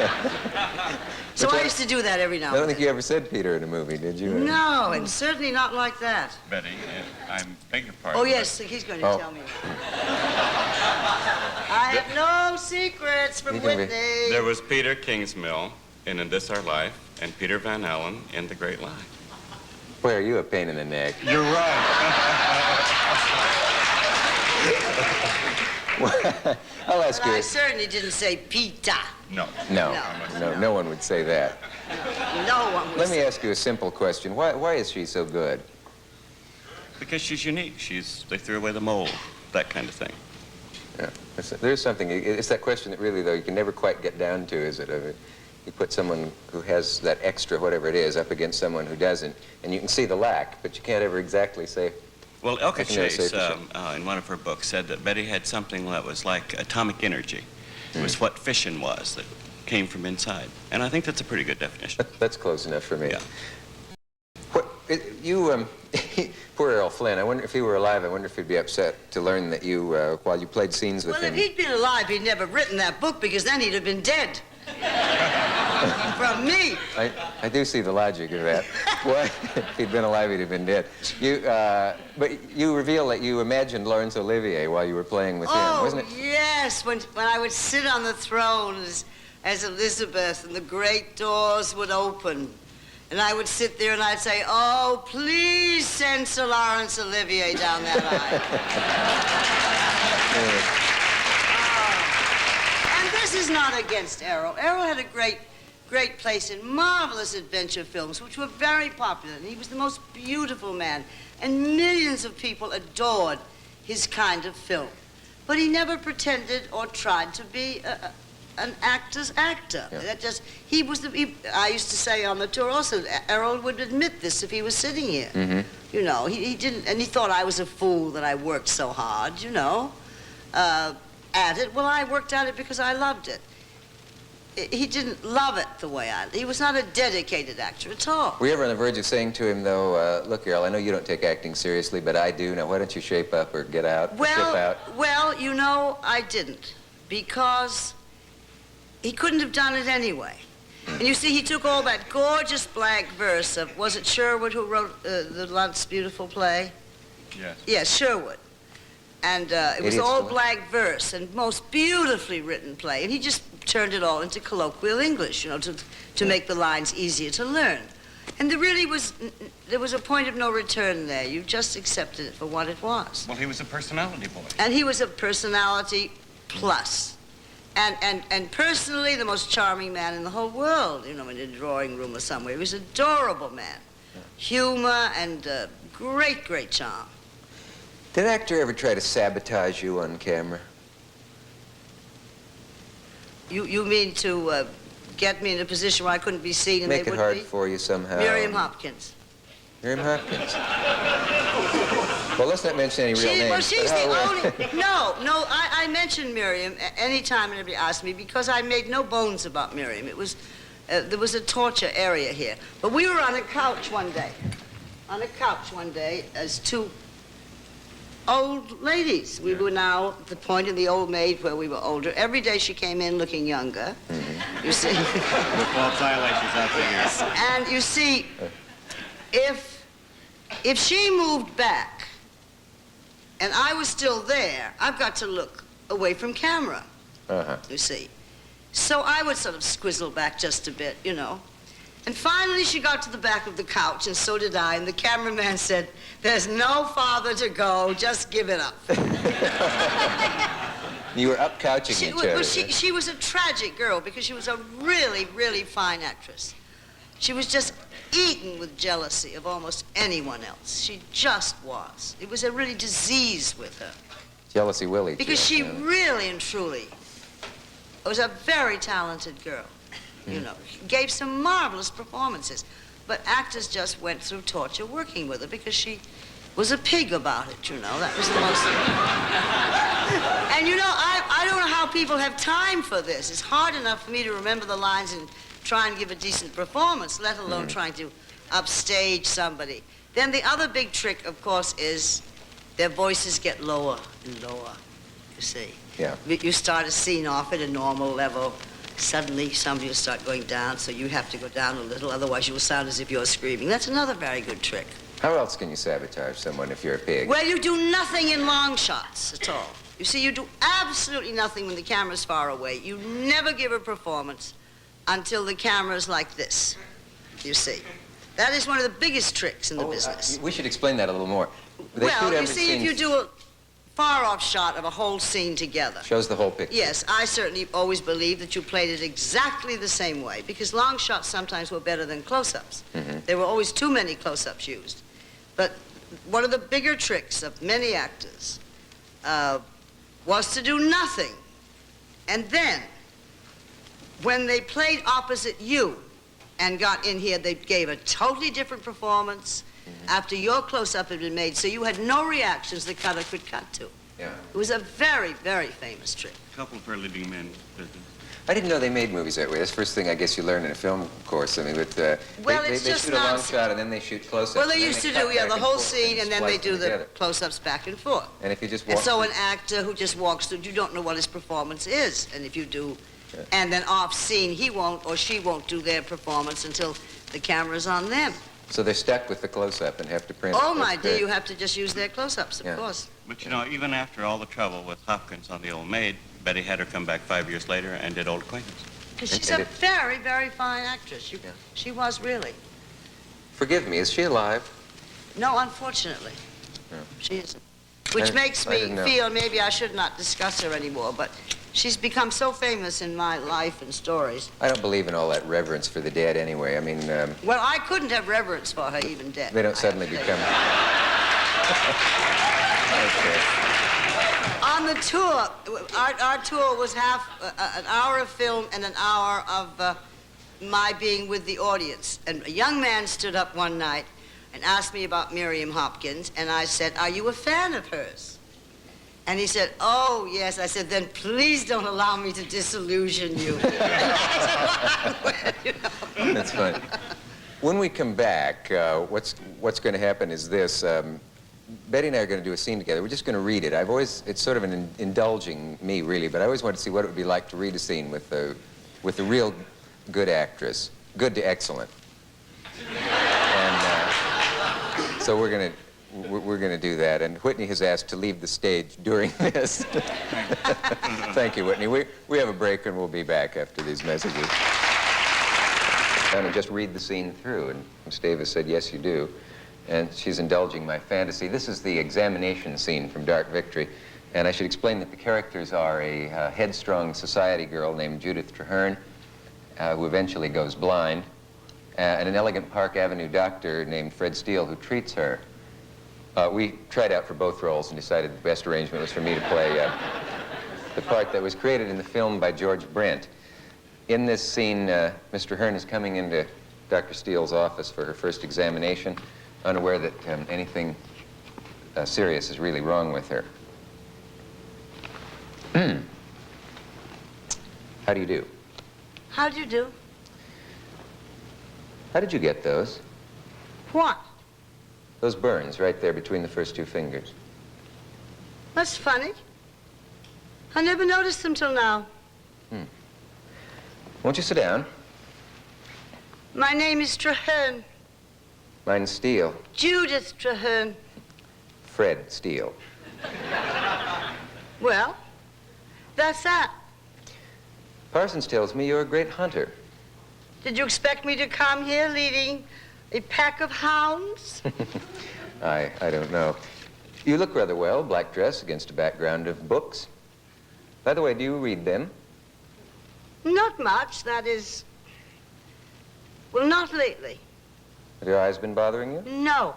Speaker 3: So I used to do that every now
Speaker 2: I
Speaker 3: and
Speaker 2: don't
Speaker 3: then.
Speaker 2: think you ever said Peter in a movie, did you?
Speaker 3: No, and certainly not like that.
Speaker 5: Betty, I beg your pardon.
Speaker 3: Oh yes, he's going to
Speaker 2: Oh.
Speaker 3: tell me. I have no secrets from
Speaker 2: You can be-
Speaker 3: Whitney.
Speaker 5: There was Peter Kingsmill in This Our Life and Peter Van Allen in The Great Lie.
Speaker 2: Boy, are you a pain in the neck.
Speaker 5: You're right.
Speaker 2: I'll ask
Speaker 3: But
Speaker 2: you.
Speaker 3: I certainly didn't say Peter.
Speaker 5: No.
Speaker 2: No one would say that.
Speaker 3: No one would
Speaker 2: Let me
Speaker 3: say
Speaker 2: ask you a simple question. Why is she so good?
Speaker 5: Because she's unique. They threw away the mold, that kind of thing.
Speaker 2: Yeah. There's something, it's that question that really, though, you can never quite get down to, is it? You put someone who has that extra, whatever it is, up against someone who doesn't, and you can see the lack, but you can't ever exactly say.
Speaker 5: Well, Elka
Speaker 2: I can never say
Speaker 5: Chase,
Speaker 2: for
Speaker 5: in one of her books, said that Betty had something that was like atomic energy. It was what fission was that came from inside. And I think that's a pretty good definition.
Speaker 2: That's close enough for me.
Speaker 5: Yeah.
Speaker 2: Poor Errol Flynn, I wonder if he were alive, I wonder if he'd be upset to learn that you, while you played scenes with
Speaker 3: Well,
Speaker 2: him.
Speaker 3: if he'd been alive, he'd never written that book, because then he'd have been dead. From me.
Speaker 2: I do see the logic of that. Why? If he'd been alive, he'd have been dead. But you reveal that you imagined Laurence Olivier while you were playing with him, wasn't it?
Speaker 3: Oh, yes, when I would sit on the throne as Elizabeth and the great doors would open. And I would sit there and I'd say, oh, please send Sir Laurence Olivier down that aisle. And this is not against Errol. Errol had a great great place in marvelous adventure films, which were very popular. And he was the most beautiful man, and millions of people adored his kind of film. But he never pretended or tried to be an actor's actor.
Speaker 2: Yeah.
Speaker 3: That just, I used to say on the tour also, Errol would admit this if he was sitting here.
Speaker 2: Mm-hmm.
Speaker 3: You know, he didn't, and he thought I was a fool that I worked so hard, you know, at it. Well, I worked at it because I loved it. He didn't love it the way he was not a dedicated actor at all.
Speaker 2: Were you ever on the verge of saying to him, though, look, Errol, I know you don't take acting seriously, but I do. Now, why don't you shape up or get out, or ship out?
Speaker 3: Well, you know, I didn't, because he couldn't have done it anyway. And you see, he took all that gorgeous blank verse of, was it Sherwood who wrote the Luntz beautiful play?
Speaker 5: Yes.
Speaker 3: Yes, Sherwood. And it was all blank verse and most beautifully written play. And he just turned it all into colloquial English, you know, to make the lines easier to learn. And there was a point of no return there. You just accepted it for what it was.
Speaker 5: Well, he was a personality boy.
Speaker 3: And he was a personality plus. And personally, the most charming man in the whole world, you know, in a drawing room or somewhere. He was an adorable man. Humor and great, great charm.
Speaker 2: Did an actor ever try to sabotage you on camera?
Speaker 3: You mean to get me in a position where I couldn't be seen and
Speaker 2: Make
Speaker 3: they
Speaker 2: it
Speaker 3: wouldn't
Speaker 2: hard
Speaker 3: be?
Speaker 2: for you somehow.
Speaker 3: Miriam Hopkins.
Speaker 2: Miriam Hopkins. Well, let's not mention any real names.
Speaker 3: Well, she's
Speaker 2: but
Speaker 3: the only... No, I mentioned Miriam any time anybody asked me because I made no bones about Miriam. It was, there was a torture area here. But we were on a couch one day. On a couch one day as two old ladies. We were now at the point in the old maid where we were older. Every day she came in looking younger. Mm-hmm. You see.
Speaker 5: With false eyelashes out there.
Speaker 3: And you see, if she moved back and I was still there, I've got to look away from camera. You see. So I would sort of squizzle back just a bit, you know. And finally she got to the back of the couch, and so did I, and the cameraman said, "There's no farther to go, just give it up."
Speaker 2: You were up couching each other.
Speaker 3: Well, she was a tragic girl because she was a really, really fine actress. She was just eaten with jealousy of almost anyone else. She just was. It was a really disease with her.
Speaker 2: Jealousy Willie.
Speaker 3: Because she really and truly was a very talented girl. You know, gave some marvelous performances. But actors just went through torture working with her because she was a pig about it, you know. That was the most... And, you know, I don't know how people have time for this. It's hard enough for me to remember the lines and try and give a decent performance, let alone trying to upstage somebody. Then the other big trick, of course, is their voices get lower and lower, you see.
Speaker 2: Yeah.
Speaker 3: You start a scene off at a normal level. Suddenly, somebody will start going down, so you have to go down a little, otherwise you will sound as if you're screaming. That's another very good trick.
Speaker 2: How else can you sabotage someone if you're a pig?
Speaker 3: Well, you do nothing in long shots at all. You see, you do absolutely nothing when the camera's far away. You never give a performance until the camera's like this, you see. That is one of the biggest tricks in the business.
Speaker 2: We should explain that a little more.
Speaker 3: Well, you see, if you do a far-off shot of a whole scene together.
Speaker 2: Shows the whole picture.
Speaker 3: Yes, I certainly always believed that you played it exactly the same way, because long shots sometimes were better than close-ups. There were always too many close-ups used. But one of the bigger tricks of many actors was to do nothing. And then, when they played opposite you and got in here, they gave a totally different performance after your close-up had been made, so you had no reactions the cutter could cut to.
Speaker 2: Yeah.
Speaker 3: It was a very, very famous trick.
Speaker 5: A couple for leading men business.
Speaker 2: I didn't know they made movies that way. That's the first thing I guess you learn in a film course. I mean, but
Speaker 3: Well,
Speaker 2: they
Speaker 3: it's just
Speaker 2: shoot a long
Speaker 3: nonsense.
Speaker 2: shot and then they shoot close-ups.
Speaker 3: Well, they
Speaker 2: and then
Speaker 3: used to
Speaker 2: cut
Speaker 3: do, yeah,
Speaker 2: back
Speaker 3: the
Speaker 2: and
Speaker 3: whole
Speaker 2: forth
Speaker 3: scene, and then they
Speaker 2: splice
Speaker 3: do
Speaker 2: them
Speaker 3: the
Speaker 2: together.
Speaker 3: close-ups back and forth.
Speaker 2: And if you just
Speaker 3: And
Speaker 2: walk...
Speaker 3: so an actor who just walks through, you don't know what his performance is. And if you do, and then off-scene, he won't or she won't do their performance until the camera's on them.
Speaker 2: So they're stuck with the close-up and have to print.
Speaker 3: Oh, my
Speaker 2: That's
Speaker 3: dear,
Speaker 2: great.
Speaker 3: you have to just use their close-ups, of course.
Speaker 5: But, you know, even after all the trouble with Hopkins on The Old Maid, Betty had her come back 5 years later and did Old Acquaintance.
Speaker 3: Because she's a very, very fine actress. She was really.
Speaker 2: Forgive me, is she alive?
Speaker 3: No, unfortunately.
Speaker 2: No.
Speaker 3: She isn't. Which makes
Speaker 2: I
Speaker 3: me
Speaker 2: didn't know.
Speaker 3: feel maybe I should not discuss her anymore, but She's become so famous in my life and stories.
Speaker 2: I don't believe in all that reverence for the dead anyway. I mean,
Speaker 3: Well, I couldn't have reverence for her even dead.
Speaker 2: they don't suddenly become... Okay.
Speaker 3: On the tour, our tour was half an hour of film and an hour of my being with the audience. And a young man stood up one night and asked me about Miriam Hopkins, and I said, "Are you a fan of hers?" And he said, "Oh, yes." I said, "Then please don't allow me to disillusion you."
Speaker 2: That's fun. When we come back, what's going to happen is this. Betty and I are going to do a scene together. We're just going to read it. It's sort of indulging me, really, but I always wanted to see what it would be like to read a scene with a real good actress. Good to excellent. And so we're going to do that. And Whitney has asked to leave the stage during this. Thank you, Whitney. We have a break, and we'll be back after these messages. I'm going to just read the scene through, and Miss Davis said, "Yes, you do." And she's indulging my fantasy. This is the examination scene from Dark Victory. And I should explain that the characters are a headstrong society girl named Judith Traherne, who eventually goes blind, and an elegant Park Avenue doctor named Fred Steele, who treats her. We tried out for both roles and decided the best arrangement was for me to play the part that was created in the film by George Brent. In this scene, Miss Traherne is coming into Dr. Steele's office for her first examination, unaware that anything serious is really wrong with her. How do you do?
Speaker 3: How do you do?
Speaker 2: How did you get those?
Speaker 3: What?
Speaker 2: Those burns right there between the first two fingers.
Speaker 3: That's funny. I never noticed them till now.
Speaker 2: Won't you sit down?
Speaker 3: My name is Traherne.
Speaker 2: Mine's Steele.
Speaker 3: Judith Traherne.
Speaker 2: Fred Steele.
Speaker 3: Well, that's that.
Speaker 2: Parsons tells me you're a great hunter.
Speaker 3: Did you expect me to come here leading a pack of hounds?
Speaker 2: I don't know. You look rather well, black dress against a background of books. By the way, do you read them?
Speaker 3: Not much, that is... Well, not lately.
Speaker 2: Have your eyes been bothering you?
Speaker 3: No,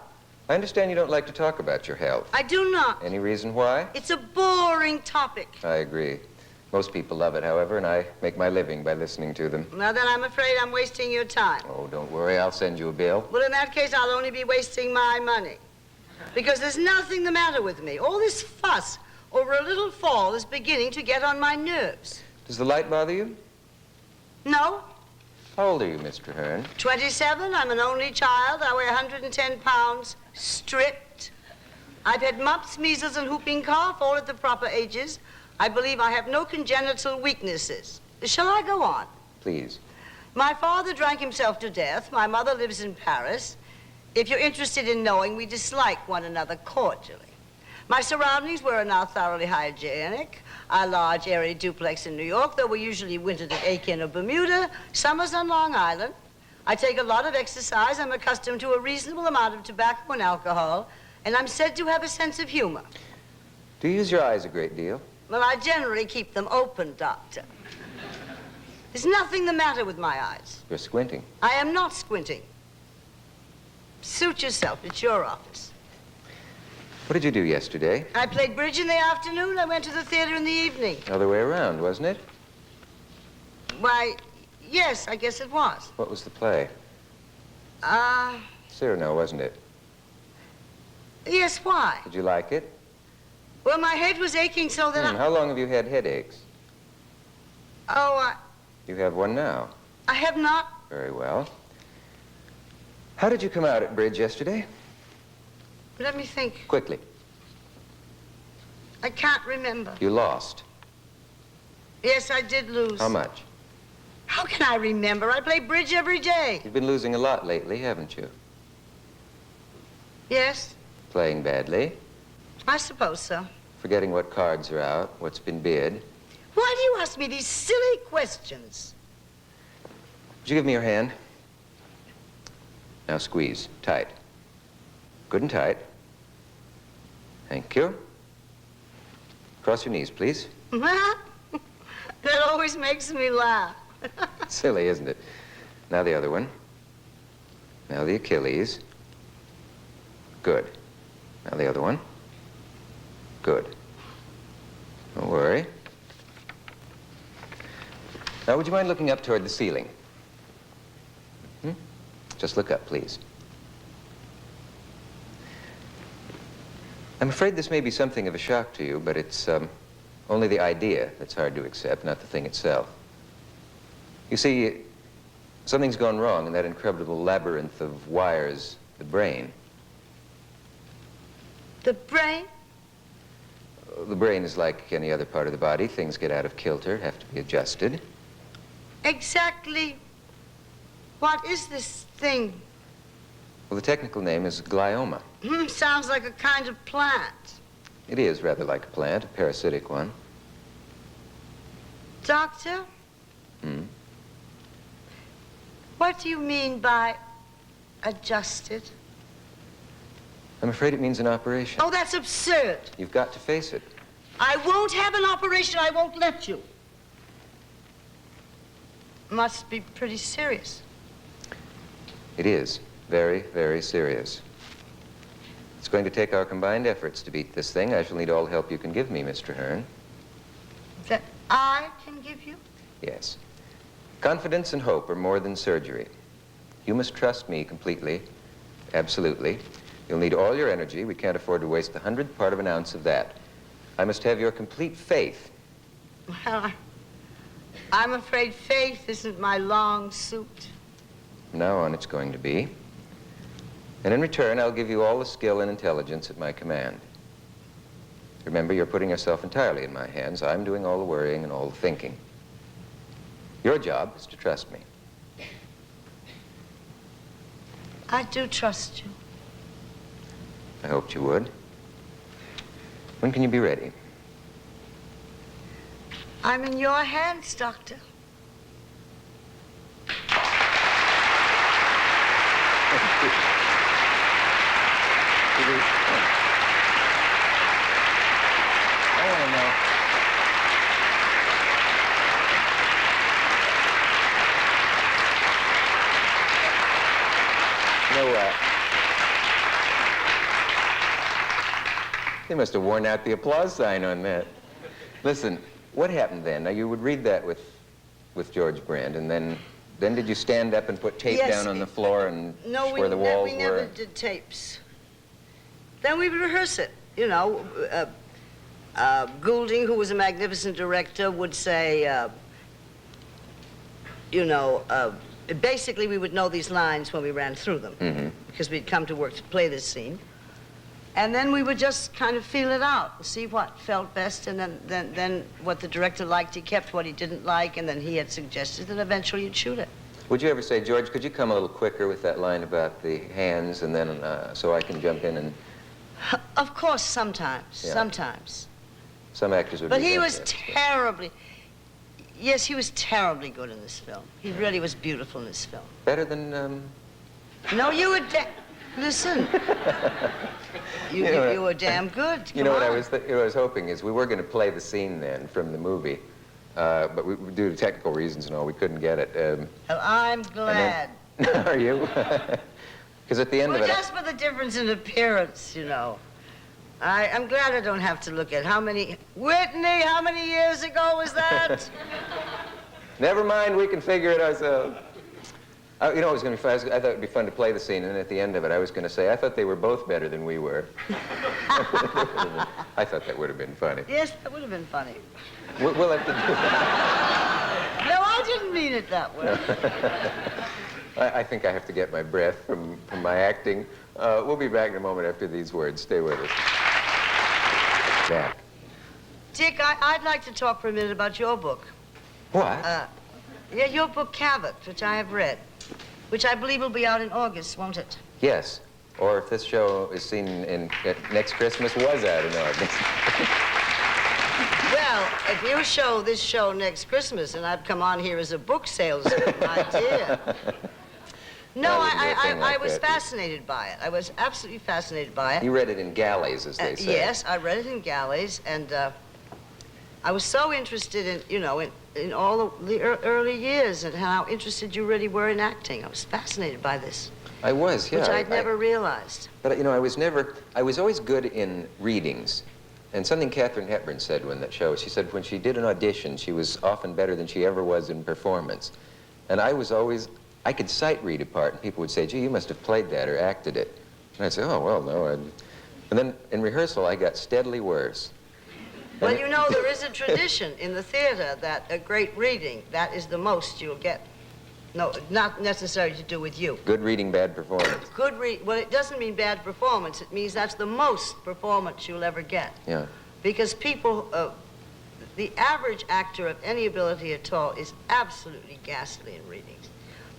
Speaker 2: I understand you don't like to talk about your health.
Speaker 3: I do not.
Speaker 2: Any reason why?
Speaker 3: It's a boring topic.
Speaker 2: I agree. Most people love it, however, and I make my living by listening to them.
Speaker 3: Well, then I'm afraid I'm wasting your time.
Speaker 2: Oh, don't worry, I'll send you a bill.
Speaker 3: Well, in that case, I'll only be wasting my money. Because there's nothing the matter with me. All this fuss over a little fall is beginning to get on my nerves.
Speaker 2: Does the light bother you?
Speaker 3: No?
Speaker 2: How old are you, Miss Traherne?
Speaker 3: 27. I'm an only child. I weigh 110 pounds, stripped. I've had mumps, measles, and whooping cough, all at the proper ages. I believe I have no congenital weaknesses. Shall I go on?
Speaker 2: Please.
Speaker 3: My father drank himself to death. My mother lives in Paris. If you're interested in knowing, we dislike one another cordially. My surroundings were now thoroughly hygienic. A large, airy duplex in New York, though we usually wintered at Aiken or Bermuda, summers on Long Island. I take a lot of exercise. I'm accustomed to a reasonable amount of tobacco and alcohol, and I'm said to have a sense of humor.
Speaker 2: Do you use your eyes a great deal?
Speaker 3: Well, I generally keep them open, Doctor. There's nothing the matter with my eyes.
Speaker 2: You're squinting.
Speaker 3: I am not squinting. Suit yourself. It's your office.
Speaker 2: What did you do yesterday?
Speaker 3: I played bridge in the afternoon. I went to the theater in the evening.
Speaker 2: Other way around, wasn't it?
Speaker 3: Why, yes, I guess it was.
Speaker 2: What was the play?
Speaker 3: Uh,
Speaker 2: Cyrano, wasn't it?
Speaker 3: yes, why?
Speaker 2: Did you like it?
Speaker 3: Well, my head was aching so that
Speaker 2: How long have you had headaches?
Speaker 3: Oh,
Speaker 2: You have one now.
Speaker 3: I have not.
Speaker 2: Very well. How did you come out at bridge yesterday?
Speaker 3: Let me think.
Speaker 2: Quickly.
Speaker 3: I can't remember.
Speaker 2: You lost.
Speaker 3: Yes, I did lose.
Speaker 2: How much?
Speaker 3: How can I remember? I play bridge every day.
Speaker 2: You've been losing a lot lately, haven't you?
Speaker 3: Yes,
Speaker 2: Playing badly,
Speaker 3: I suppose so.
Speaker 2: forgetting what cards are out, what's been bid.
Speaker 3: Why do you ask me these silly questions?
Speaker 2: Would you give me your hand? Now squeeze, tight. Good and tight. Thank you. Cross your knees, please.
Speaker 3: That always makes me laugh.
Speaker 2: Silly, isn't it? Now the other one. Now the Achilles. Good. Now the other one. Good. Don't worry. Now, would you mind looking up toward the ceiling? Just look up, please. I'm afraid this may be something of a shock to you, but it's only the idea that's hard to accept, not the thing itself. You see, something's gone wrong in that incredible labyrinth of wires, the brain.
Speaker 3: The brain?
Speaker 2: The brain is like any other part of the body. Things get out of kilter, have to be adjusted.
Speaker 3: Exactly what is this thing?
Speaker 2: Well, the technical name is glioma.
Speaker 3: Sounds like a kind of plant.
Speaker 2: It is rather like a plant, a parasitic one.
Speaker 3: Doctor? What do you mean by adjusted?
Speaker 2: I'm afraid it means an operation.
Speaker 3: Oh, that's absurd.
Speaker 2: You've got to face it.
Speaker 3: I won't have an operation. I won't let you. Must be pretty serious.
Speaker 2: It is very, very serious. It's going to take our combined efforts to beat this thing. I shall need all the help you can give me, Mr. Hearn.
Speaker 3: That I can give you?
Speaker 2: Yes. Confidence and hope are more than surgery. You must trust me completely, absolutely. You'll need all your energy. We can't afford to waste the 100th part of an ounce of that. I must have your complete faith.
Speaker 3: Well, I'm afraid faith isn't my long suit.
Speaker 2: From now on, it's going to be. And in return, I'll give you all the skill and intelligence at my command. Remember, you're putting yourself entirely in my hands. I'm doing all the worrying and all the thinking. Your job is to trust me.
Speaker 3: I do trust you.
Speaker 2: I hoped you would. When can you be ready?
Speaker 3: I'm in your hands, Doctor.
Speaker 2: I want to know. You know what? They must have worn out the applause sign on that. Listen, what happened then? Now, you would read that with George Brand, and then did you stand up and put tape down on the floor and where the walls were?
Speaker 3: No, we never did tapes. Then we would rehearse it, you know. Goulding, who was a magnificent director, would say, basically we would know these lines when we ran through them, because we'd come to work to play this scene. And then we would just kind of feel it out, see what felt best, and then what the director liked, he kept. What he didn't like, and then he had suggested, and eventually you'd shoot it.
Speaker 2: Would you ever say, George, could you come a little quicker with that line about the hands, and then so I can jump in and...
Speaker 3: Of course, sometimes,
Speaker 2: Yeah.
Speaker 3: sometimes.
Speaker 2: Some actors would
Speaker 3: But
Speaker 2: be
Speaker 3: he was
Speaker 2: against that.
Speaker 3: terribly, yes, he was terribly good in this film. He really was beautiful in this film.
Speaker 2: Better than,
Speaker 3: No, you were listen. You were damn good.
Speaker 2: You know
Speaker 3: Come
Speaker 2: what
Speaker 3: on.
Speaker 2: I was hoping is we were going to play the scene then from the movie, but due to technical reasons and all, we couldn't get it.
Speaker 3: Well, I'm glad.
Speaker 2: Are you? Because at the end
Speaker 3: Well,
Speaker 2: of it,
Speaker 3: just for the difference in appearance, you know. I'm glad I don't have to look at how many... Whitney, how many years ago was that?
Speaker 2: never mind, we can figure it ourselves. You know, it was going to be fun. I thought it would be fun to play the scene, and at the end of it, I was going to say, I thought they were both better than we were. I thought that would have been funny.
Speaker 3: Yes, that would have been funny.
Speaker 2: We'll have to do
Speaker 3: No, I didn't mean it that way.
Speaker 2: I think I have to get my breath from my acting. We'll be back in a moment after these words. Stay with us. Back.
Speaker 3: Dick, I'd like to talk for a minute about your book.
Speaker 2: What?
Speaker 3: Yeah, your book, Cavett, which I have read, which I believe will be out in August, won't it?
Speaker 2: Yes. Or if this show is seen next Christmas, was out in August.
Speaker 3: Well, if you show this show next Christmas, and I'd come on here as a book salesman, my dear. No, I was fascinated by it. I was absolutely fascinated by it.
Speaker 2: You read it in galleys, as they say.
Speaker 3: Yes, I read it in galleys, and I was so interested in, you know, in all the early years and how interested you really were in acting. I was fascinated by this.
Speaker 2: I was, yeah.
Speaker 3: Which I'd never realized.
Speaker 2: But, you know, I was always good in readings. And something Katharine Hepburn said when that show, she said when she did an audition, she was often better than she ever was in performance. And I was always, I could sight read a part, and people would say, gee, you must have played that or acted it. And I'd say, oh, well, no. And then in rehearsal, I got steadily worse.
Speaker 3: Well, you know, there is a tradition in the theater that a great reading, that is the most you'll get. No, not necessarily to do with you.
Speaker 2: Good reading, bad performance.
Speaker 3: Well, it doesn't mean bad performance. It means that's the most performance you'll ever get.
Speaker 2: Yeah.
Speaker 3: Because people, the average actor of any ability at all is absolutely ghastly in readings.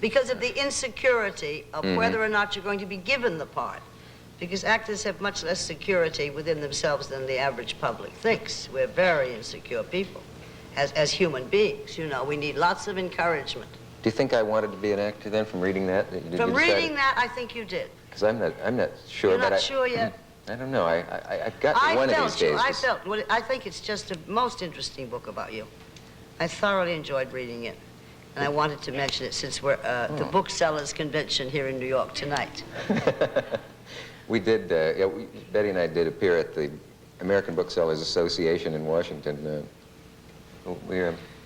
Speaker 3: Because of the insecurity of whether or not you're going to be given the part. Because actors have much less security within themselves than the average public thinks. We're very insecure people. As human beings, you know, we need lots of encouragement.
Speaker 2: Do you think I wanted to be an actor then from reading that?
Speaker 3: From reading that, I think you did.
Speaker 2: Because I'm not sure.
Speaker 3: You're not sure yet?
Speaker 2: I don't know. I've got to one of these days.
Speaker 3: I think it's just the most interesting book about you. I thoroughly enjoyed reading it. And I wanted to mention it since we're the booksellers convention here in New York tonight.
Speaker 2: We did, Betty and I did appear at the American Booksellers Association in Washington.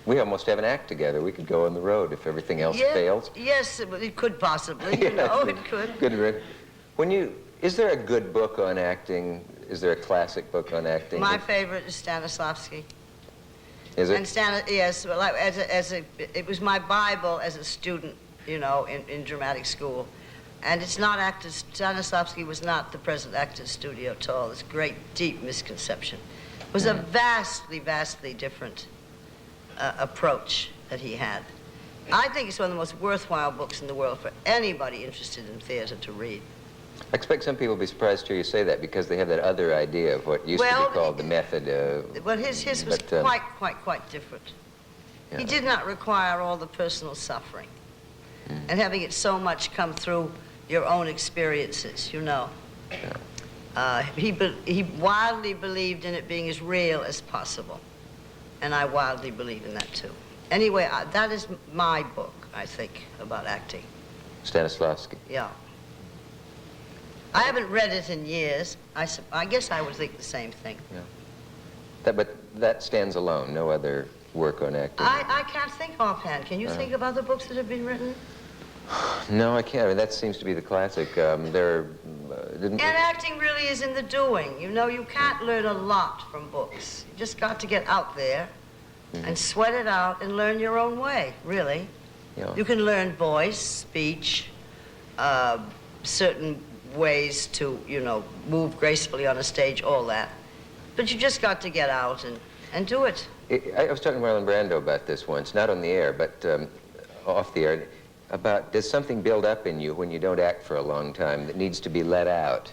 Speaker 2: We almost have an act together. We could go on the road if everything else fails.
Speaker 3: Yes, it could possibly, you know, it could.
Speaker 2: Good. Is there a good book on acting? Is there a classic book on acting?
Speaker 3: My favorite is Stanislavski.
Speaker 2: Is it?
Speaker 3: And yes, well, it was my Bible as a student, you know, in dramatic school. And it's not actors, Stanislavski was not the present actors studio at all. It's a great, deep misconception. It was a vastly, vastly different approach that he had. I think it's one of the most worthwhile books in the world for anybody interested in theater to read.
Speaker 2: I expect some people will be surprised to hear you say that because they have that other idea of what used to be called the method.
Speaker 3: Well, his was quite different. Yeah. He did not require all the personal suffering and having it so much come through your own experiences, you know. Yeah. He wildly believed in it being as real as possible. And I wildly believe in that, too. Anyway, that is my book, I think, about acting.
Speaker 2: Stanislavski.
Speaker 3: Yeah. I haven't read it in years. I guess I would think the same thing.
Speaker 2: Yeah. But that stands alone, no other work on acting?
Speaker 3: I can't think offhand. Can you think of other books that have been written?
Speaker 2: No, I can't. I mean, that seems to be the classic. And
Speaker 3: acting really is in the doing. You know, you can't learn a lot from books. You just got to get out there and sweat it out and learn your own way, really. Yeah. You can learn voice, speech, certain ways to, you know, move gracefully on a stage, all that. But you just got to get out and do it.
Speaker 2: I was talking to Marlon Brando about this once, not on the air, but off the air, about does something build up in you when you don't act for a long time that needs to be let out?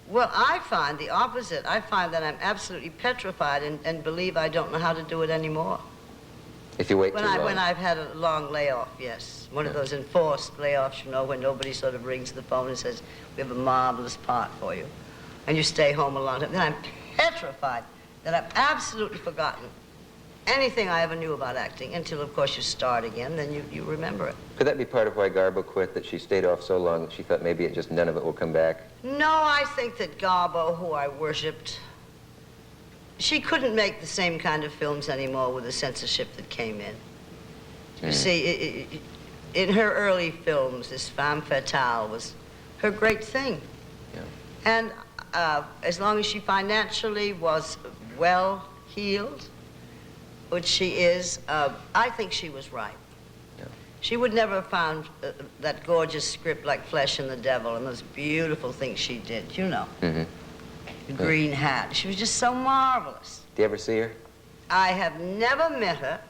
Speaker 3: Well, I find the opposite. I find that I'm absolutely petrified and believe I don't know how to do it anymore.
Speaker 2: If you wait too long?
Speaker 3: When I've had a long layoff, yes. One of those enforced layoffs, you know, when nobody sort of rings the phone and says, we have a marvelous part for you. And you stay home a long time. Then I'm petrified that I've absolutely forgotten anything I ever knew about acting until, of course, you start again, then you remember it.
Speaker 2: Could that be part of why Garbo quit, that she stayed off so long that she thought maybe none of it will come back?
Speaker 3: No, I think that Garbo, who I worshipped, she couldn't make the same kind of films anymore with the censorship that came in. You see, in her early films, this femme fatale was her great thing. Yeah. And as long as she financially was well-heeled, which she is, I think she was right. Yeah. She would never have found that gorgeous script like Flesh and the Devil and those beautiful things she did, you know. The green hat. She was just so marvelous.
Speaker 2: Do you ever see her?
Speaker 3: I have never met her.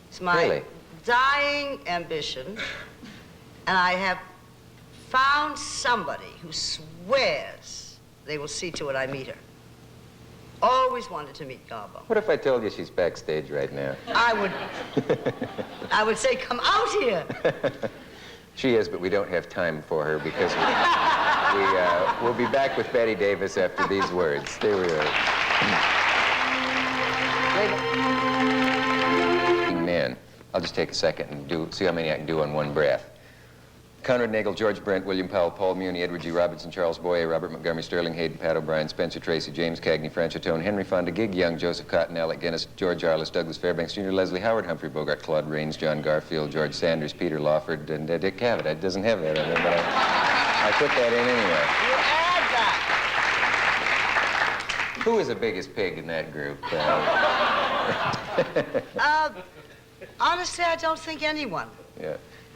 Speaker 3: It's my dying ambition. And I have found somebody who swears they will see to it I meet her. Always wanted to meet Garbo.
Speaker 2: What if I told you she's backstage right now?
Speaker 3: I would say, come out here.
Speaker 2: She is, but we don't have time for her because we'll be back with Bette Davis after these words. Stay with us. Man, I'll just take a second and see how many I can do on one breath. Conrad Nagel, George Brent, William Powell, Paul Muni, Edward G. Robinson, Charles Boyer, Robert Montgomery, Sterling Hayden, Pat O'Brien, Spencer Tracy, James Cagney, Franchitone, Henry Fonda, Gig Young, Joseph Cotton, Alec Guinness, George Arliss, Douglas Fairbanks Jr., Leslie Howard, Humphrey Bogart, Claude Rains, John Garfield, George Sanders, Peter Lawford, and Dick Cavett. It doesn't have that on it, but I put that in anyway.
Speaker 3: You add that.
Speaker 2: Who was the biggest pig in that group?
Speaker 3: Honestly, I don't think anyone.
Speaker 2: Yeah.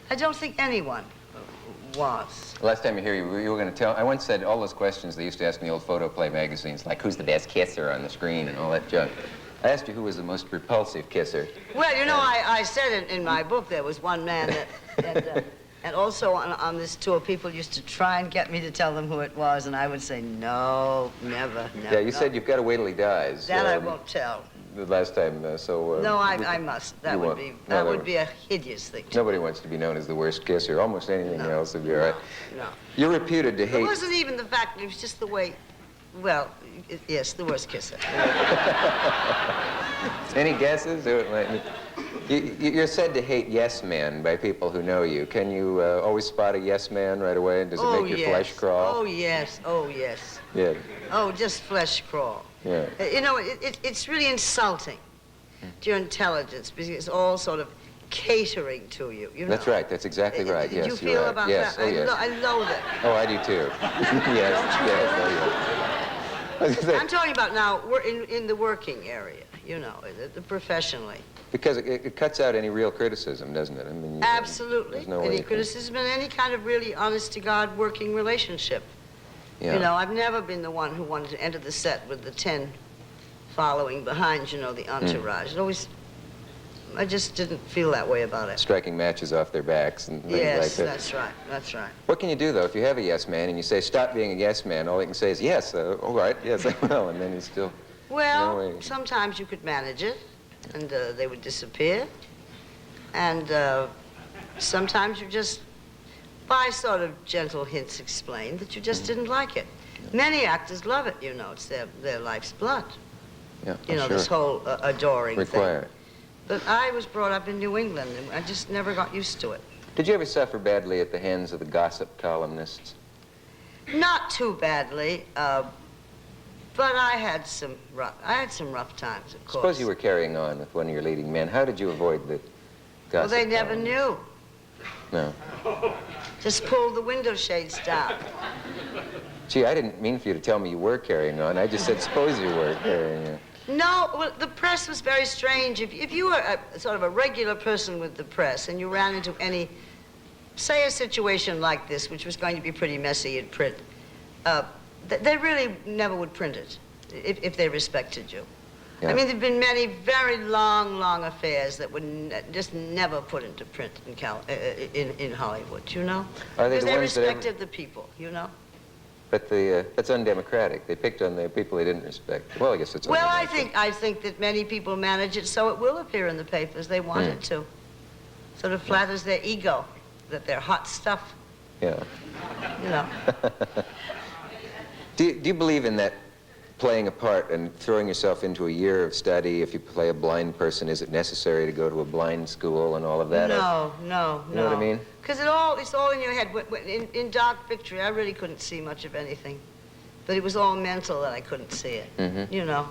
Speaker 3: I don't think anyone was.
Speaker 2: Last time you were going to tell. I once said all those questions they used to ask in the old photo play magazines, like who's the best kisser on the screen and all that junk. I asked you who was the most repulsive kisser.
Speaker 3: Well, you know, I said in my book there was one man that, and also on this tour, people used to try and get me to tell them who it was, and I would say, no, never,
Speaker 2: Yeah, you said you've got to wait till he dies.
Speaker 3: That I won't tell.
Speaker 2: The last time,
Speaker 3: No, I must. That would be a hideous thing.
Speaker 2: Nobody wants to be known as the worst kisser. Almost anything else would be all right.
Speaker 3: No.
Speaker 2: You're reputed to hate...
Speaker 3: It wasn't even the fact, it was just the way, well, yes, the worst kisser.
Speaker 2: Any guesses? You're said to hate yes men by people who know you. Can you always spot a yes man right away? Does it make your flesh crawl?
Speaker 3: Oh, yes. Oh, yes.
Speaker 2: Yeah.
Speaker 3: Oh, just flesh crawl.
Speaker 2: Yeah.
Speaker 3: You know, it's really insulting to your intelligence because it's all sort of catering to you. You know?
Speaker 2: That's right. That's exactly right.
Speaker 3: Did
Speaker 2: Yes,
Speaker 3: you
Speaker 2: you're
Speaker 3: feel
Speaker 2: right.
Speaker 3: about
Speaker 2: Yes.
Speaker 3: that?
Speaker 2: Oh, yes.
Speaker 3: I loathe it.
Speaker 2: Oh, I do too. Yes. Yes. Oh, yes.
Speaker 3: I'm talking about now. We're in the working area. You know, professionally.
Speaker 2: Because it cuts out any real criticism, doesn't it? I mean,
Speaker 3: Absolutely.
Speaker 2: There's no
Speaker 3: any
Speaker 2: way
Speaker 3: criticism in any kind of really honest-to-God working relationship.
Speaker 2: Yeah.
Speaker 3: You know, I've never been the one who wanted to enter the set with the 10 following behind, you know, the entourage. It always, I just didn't feel that way about it.
Speaker 2: Striking matches off their backs and things like that.
Speaker 3: Yes, that's right, that's right.
Speaker 2: What can you do, though, if you have a yes man and you say, stop being a yes man, all they can say is, yes, all right, yes, I will, and then you still...
Speaker 3: Well,
Speaker 2: no way.
Speaker 3: sometimes you could manage it, and they would disappear. And sometimes you just, by sort of gentle hints, explain that you just didn't like it. Many actors love it, you know. It's their life's blood.
Speaker 2: Yeah,
Speaker 3: You know,
Speaker 2: sure.
Speaker 3: this whole adoring
Speaker 2: Require
Speaker 3: thing. But I was brought up in New England, and I just never got used to it.
Speaker 2: Did you ever suffer badly at the hands of the gossip columnists?
Speaker 3: Not too badly, but I had some rough times, of course.
Speaker 2: Suppose you were carrying on with one of your leading men. How did you avoid the gossip
Speaker 3: Well, they never
Speaker 2: columnists?
Speaker 3: knew.
Speaker 2: No.
Speaker 3: Just pulled the window shades down.
Speaker 2: Gee, I didn't mean for you to tell me you were carrying on. I just said, suppose you were carrying on.
Speaker 3: No, well, the press was very strange. If you were sort of a regular person with the press and you ran into any, say a situation like this, which was going to be pretty messy in print, they really never would print it if they respected you.
Speaker 2: Yeah.
Speaker 3: I mean, there have been many very long affairs that would just never put into print in Hollywood, you know?
Speaker 2: Are they
Speaker 3: Because
Speaker 2: the
Speaker 3: they
Speaker 2: ones that
Speaker 3: respected the people, you know?
Speaker 2: But that's undemocratic. They picked on the people they didn't respect. Well, I guess it's
Speaker 3: Well, I
Speaker 2: undemocratic.
Speaker 3: think that many people manage it so it will appear in the papers. They want it to. Sort of flatters their ego that they're hot stuff,
Speaker 2: Yeah.
Speaker 3: you know.
Speaker 2: Do you believe in that playing a part and throwing yourself into a year of study? If you play a blind person, is it necessary to go to a blind school and all of that?
Speaker 3: No.
Speaker 2: You know what I mean?
Speaker 3: Because it's all in your head. In Dark Victory, I really couldn't see much of anything. But it was all mental that I couldn't see it, you know.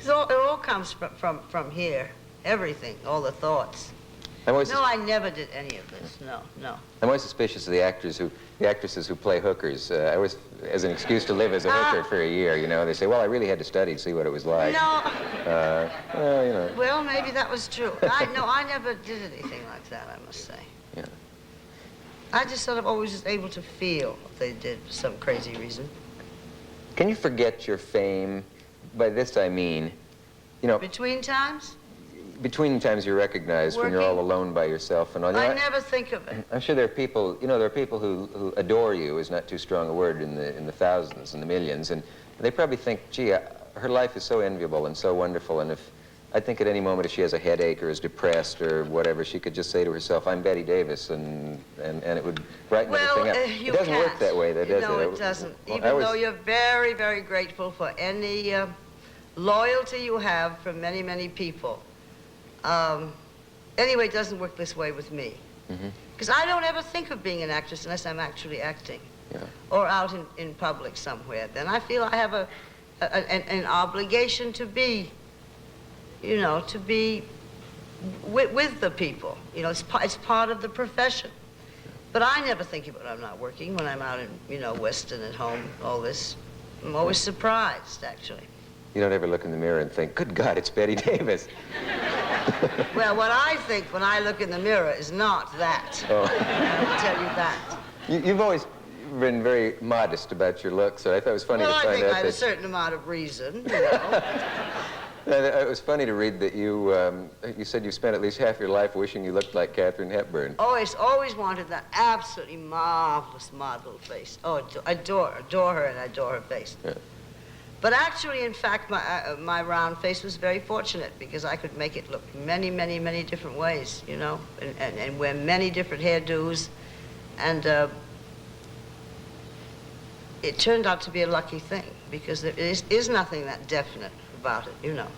Speaker 3: It all comes from here, everything, all the thoughts. No, I never did any of this, no.
Speaker 2: I'm always suspicious of the actresses who play hookers. I always, as an excuse to live as a hooker for a year, you know, they say, well, I really had to study to see what it was like.
Speaker 3: No.
Speaker 2: Well, you know.
Speaker 3: Well, maybe that was true. I never did anything like that, I must say.
Speaker 2: Yeah.
Speaker 3: I just sort of always was able to feel what they did for some crazy reason.
Speaker 2: Can you forget your fame? By this I mean, you know,
Speaker 3: Between times,
Speaker 2: between times you're recognized when you're all
Speaker 3: Working.
Speaker 2: alone by yourself and all. You know,
Speaker 3: I never think of it.
Speaker 2: I'm sure there are people, you know, there are people who adore you, is not too strong a word, in the thousands and the millions, and they probably think, gee, her life is so enviable and so wonderful, and if, I think at any moment if she has a headache or is depressed or whatever, she could just say to herself, I'm Bette Davis, and it would brighten everything up.
Speaker 3: You
Speaker 2: It doesn't
Speaker 3: can't.
Speaker 2: work that way, though, does it?
Speaker 3: No, it doesn't.
Speaker 2: Well,
Speaker 3: Even though you're very, very grateful for any loyalty you have from many, many people. Anyway, it doesn't work this way with me. Because I don't ever think of being an actress unless I'm actually acting.
Speaker 2: Yeah.
Speaker 3: Or out in public somewhere. Then I feel I have an obligation to be, you know, to be with the people. You know, it's part of the profession. But I never think of it when I'm not working, when I'm out in, you know, Weston at home, all this. I'm always surprised, actually.
Speaker 2: You don't ever look in the mirror and think, good God, it's Bette Davis.
Speaker 3: Well, what I think when I look in the mirror is not that.
Speaker 2: Oh.
Speaker 3: I'll tell you that.
Speaker 2: You've always been very modest about your looks, so I thought it was funny to find out that...
Speaker 3: Well, I think I have a certain amount of reason, you know.
Speaker 2: It was funny to read that you said you spent at least half your life wishing you looked like Katharine Hepburn.
Speaker 3: Always wanted that absolutely marvelous model face. Oh, adore her, and I adore her face. Yeah. But actually, in fact, my round face was very fortunate because I could make it look many, many, many different ways, you know, and wear many different hairdos, and it turned out to be a lucky thing because there is nothing that definite about it, you know.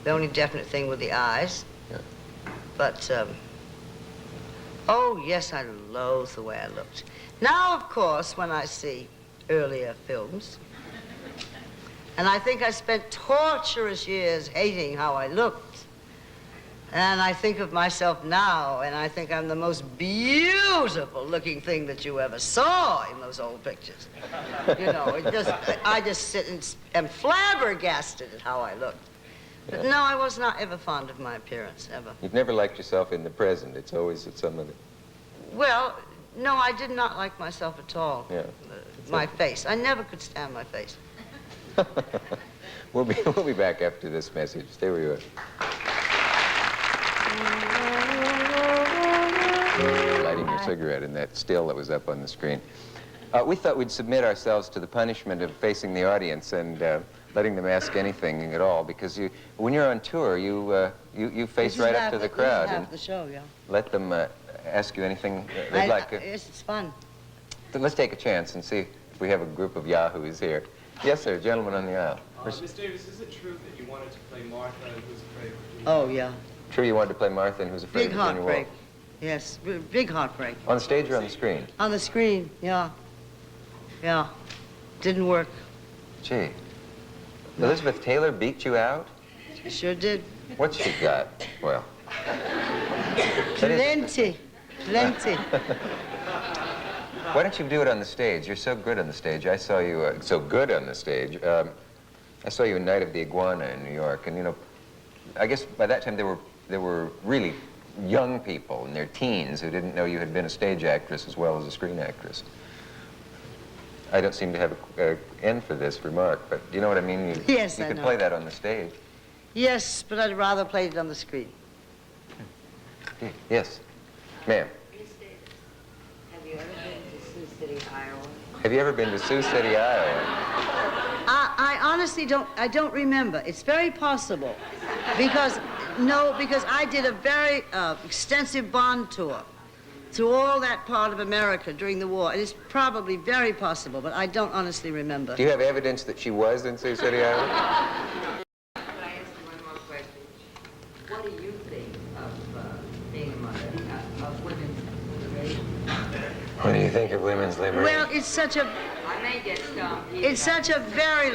Speaker 3: The only definite thing were the eyes. Yeah. But, oh, yes, I loathe the way I looked. Now, of course, when I see earlier films, and I think I spent torturous years hating how I looked, and I think of myself now, and I think I'm the most beautiful-looking thing that you ever saw in those old pictures. You know, I just sit and am flabbergasted at how I looked. But no, I was not ever fond of my appearance, ever.
Speaker 2: You've never liked yourself in the present. It's always at some other...
Speaker 3: Well, no, I did not like myself at all.
Speaker 2: Yeah.
Speaker 3: My face. I never could stand my face.
Speaker 2: We'll be back after this message. Stay where you are. Lighting your cigarette in that still that was up on the screen. We thought we'd submit ourselves to the punishment of facing the audience and letting them ask anything at all, because when you're on tour, you face right up to the crowd
Speaker 3: and the show, yeah.
Speaker 2: Let them ask you anything they'd like.
Speaker 3: Yes, it's fun.
Speaker 2: Let's take a chance and see if we have a group of yahoos here. Yes, sir, gentleman on the aisle.
Speaker 6: Miss Davis, is it true that you wanted to play Martha and Who's Afraid of Virginia?
Speaker 3: Oh, yeah.
Speaker 2: True, you wanted to play Martha and Who's Afraid of Virginia? Big
Speaker 3: heartbreak. Yes, big heartbreak.
Speaker 2: On the stage or on the screen?
Speaker 3: On the screen, yeah. Yeah. Didn't work.
Speaker 2: Gee. Elizabeth Taylor beat you out?
Speaker 3: She sure did.
Speaker 2: What's she got? Well.
Speaker 3: Plenty. Plenty.
Speaker 2: Why don't you do it on the stage? You're so good on the stage. I saw you so good on the stage. I saw you in Night of the Iguana in New York, and you know, I guess by that time there were really young people in their teens who didn't know you had been a stage actress as well as a screen actress. I don't seem to have an end for this remark, but do you know what I mean?
Speaker 3: Yes,
Speaker 2: you
Speaker 3: I
Speaker 2: could
Speaker 3: know.
Speaker 2: play that on the stage.
Speaker 3: Yes, but I'd rather play it on the screen.
Speaker 2: Yes, ma'am.
Speaker 7: Have you ever been to Sioux City, Iowa?
Speaker 2: Have you ever been to Sioux City, Iowa?
Speaker 3: I honestly don't remember. It's very possible. Because I did a very extensive bond tour through all that part of America during the war. And it's probably very possible, but I don't honestly remember.
Speaker 2: Do you have evidence that she was in Sioux City, Iowa?
Speaker 7: Could I ask you one more question? What do you think of being a mother, of women's liberation?
Speaker 2: What do you think of women's liberation?
Speaker 3: Well, it's such a...
Speaker 7: I may get stumped.
Speaker 3: It's such a very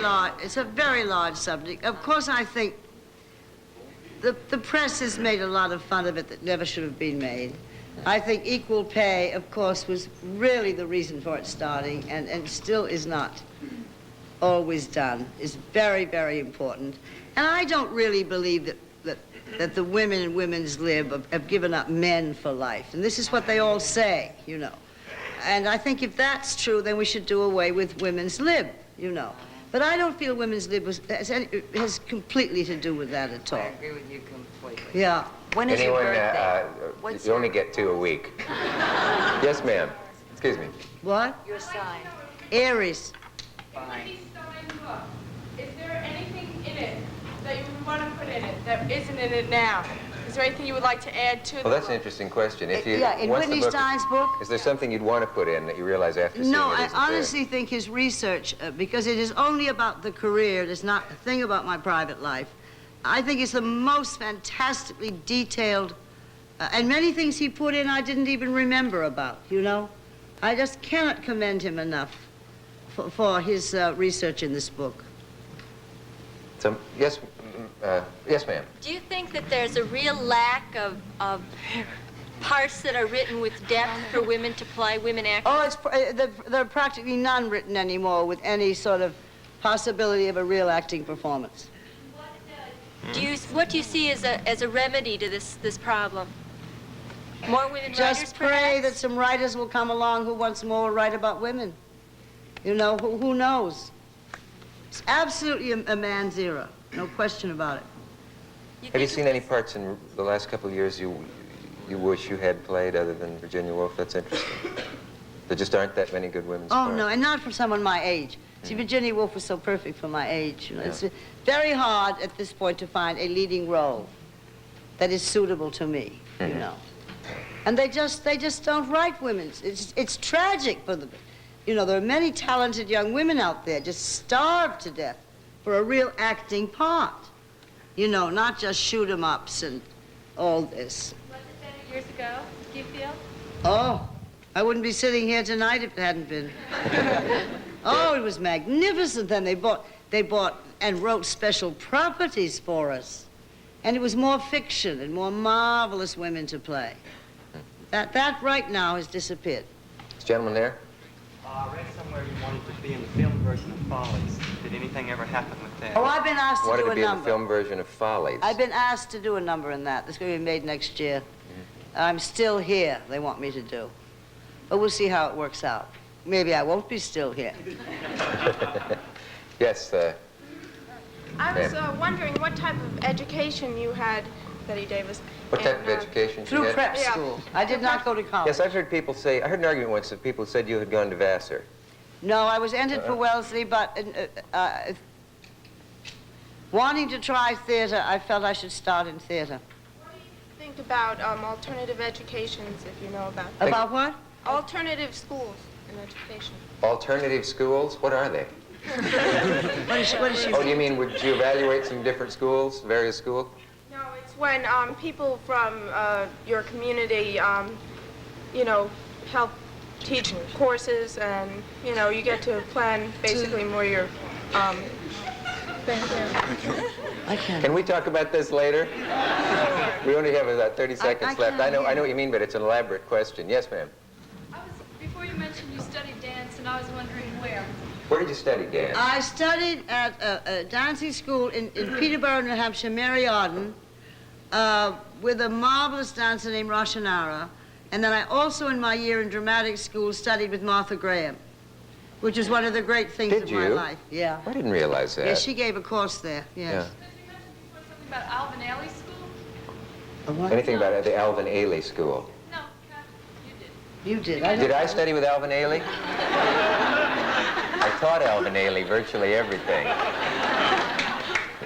Speaker 3: large subject. Of course, I think the press has made a lot of fun of it that never should have been made. I think equal pay, of course, was really the reason for it starting, and still is not always done. It's very, very important. And I don't really believe that the women in women's lib have given up men for life. And this is what they all say, you know. And I think if that's true, then we should do away with women's lib, you know. But I don't feel women's lib has completely to do with that at all.
Speaker 7: I agree with you completely.
Speaker 3: Yeah.
Speaker 7: When is your birthday?
Speaker 2: You only get 2 a week. Yes, ma'am. Excuse me.
Speaker 3: What?
Speaker 7: Your sign.
Speaker 3: Aries.
Speaker 7: Fine.
Speaker 8: Is there anything in it that you would want to put in it that isn't in it now? Is there anything you would like to add to
Speaker 2: Well, that's an interesting question. If you,
Speaker 3: Yeah, in
Speaker 2: once the
Speaker 3: Whitney
Speaker 2: book-
Speaker 3: Stein's book.
Speaker 2: Is there something you'd want to put in that you realize after seeing
Speaker 3: No,
Speaker 2: it
Speaker 3: I
Speaker 2: isn't there?
Speaker 3: honestly think his research, because it is only about the career, it is not a thing about my private life. I think it's the most fantastically detailed, and many things he put in I didn't even remember about, you know? I just cannot commend him enough for his research in this book.
Speaker 2: So, yes, yes, ma'am.
Speaker 9: Do you think that there's a real lack of parts that are written with depth for women to play, women actors?
Speaker 3: Oh, there are practically none written anymore with any sort of possibility of a real acting performance.
Speaker 9: What do you see as a remedy to this problem? More women writers,
Speaker 3: Just pray
Speaker 9: perhaps?
Speaker 3: that some writers will come along who once more will write about women. You know, who knows? It's absolutely a man's era, no question about it.
Speaker 2: Have you seen any parts in the last couple of years you wish you had played other than Virginia Woolf? That's interesting. There just aren't that many good women's
Speaker 3: Oh,
Speaker 2: parts.
Speaker 3: no, and not for someone my age. See, Virginia Woolf was so perfect for my age. You know, It's very hard at this point to find a leading role that is suitable to me, you know. And they just don't write women. It's tragic for them. You know, there are many talented young women out there just starved to death for a real acting part. You know, not just shoot-em-ups and all this.
Speaker 9: Was it better years ago, do you feel?
Speaker 3: Oh, I wouldn't be sitting here tonight if it hadn't been. Oh, it was magnificent. Then they bought and wrote special properties for us. And it was more fiction and more marvelous women to play. That right now has disappeared.
Speaker 2: This gentleman there?
Speaker 6: I read somewhere you wanted to be in the film version of Follies. Did anything ever happen with that?
Speaker 3: Oh, I've been asked to
Speaker 2: Wanted
Speaker 3: do
Speaker 2: to
Speaker 3: a
Speaker 2: be in the
Speaker 3: number.
Speaker 2: film version of Follies.
Speaker 3: I've been asked to do a number in that. That's going to be made next year. I'm still here, they want me to do. But we'll see how it works out. Maybe I won't be still here.
Speaker 2: Yes,
Speaker 8: I was wondering what type of education you had, Bette Davis.
Speaker 2: what type of education she
Speaker 3: Through
Speaker 2: had?
Speaker 3: prep school. I did not go to college.
Speaker 2: Yes, I've heard people say, I heard an argument once that people said you had gone to Vassar.
Speaker 3: No, I was entered for Wellesley, but wanting to try theater, I felt I should start in theater.
Speaker 8: What do you think about alternative educations, if you know about
Speaker 2: Think-
Speaker 3: About what?
Speaker 8: alternative schools in education?
Speaker 2: Alternative schools? What are they?
Speaker 3: What is she
Speaker 2: Oh, you mean, would you evaluate some different schools, various schools?
Speaker 8: No, it's when people from your community, you know, help teach courses, and you know, you get to plan basically more your.
Speaker 3: I can't.
Speaker 2: Can we talk about this later? We only have about 30 seconds left.
Speaker 3: can't
Speaker 2: I know
Speaker 3: hear.
Speaker 2: what you mean, but it's an elaborate question. Yes, ma'am.
Speaker 10: Before you mentioned you studied dance, and I was wondering where.
Speaker 2: Where did you study dance?
Speaker 3: I studied at a dancing school in Peterborough, New Hampshire, Mary Arden, with a marvelous dancer named Roshanara. And then I also, in my year in dramatic school, studied with Martha Graham, which is one of the great things
Speaker 2: Did
Speaker 3: of
Speaker 2: you?
Speaker 3: my life. Yeah.
Speaker 2: I didn't realize that.
Speaker 3: Yeah, she gave a course there, yes.
Speaker 10: You mentioned before something about Alvin Ailey School?
Speaker 2: Yeah. Anything about the Alvin Ailey School?
Speaker 10: No, you did.
Speaker 3: You did.
Speaker 2: Did I study with Alvin Ailey? I taught Alvin Ailey virtually everything.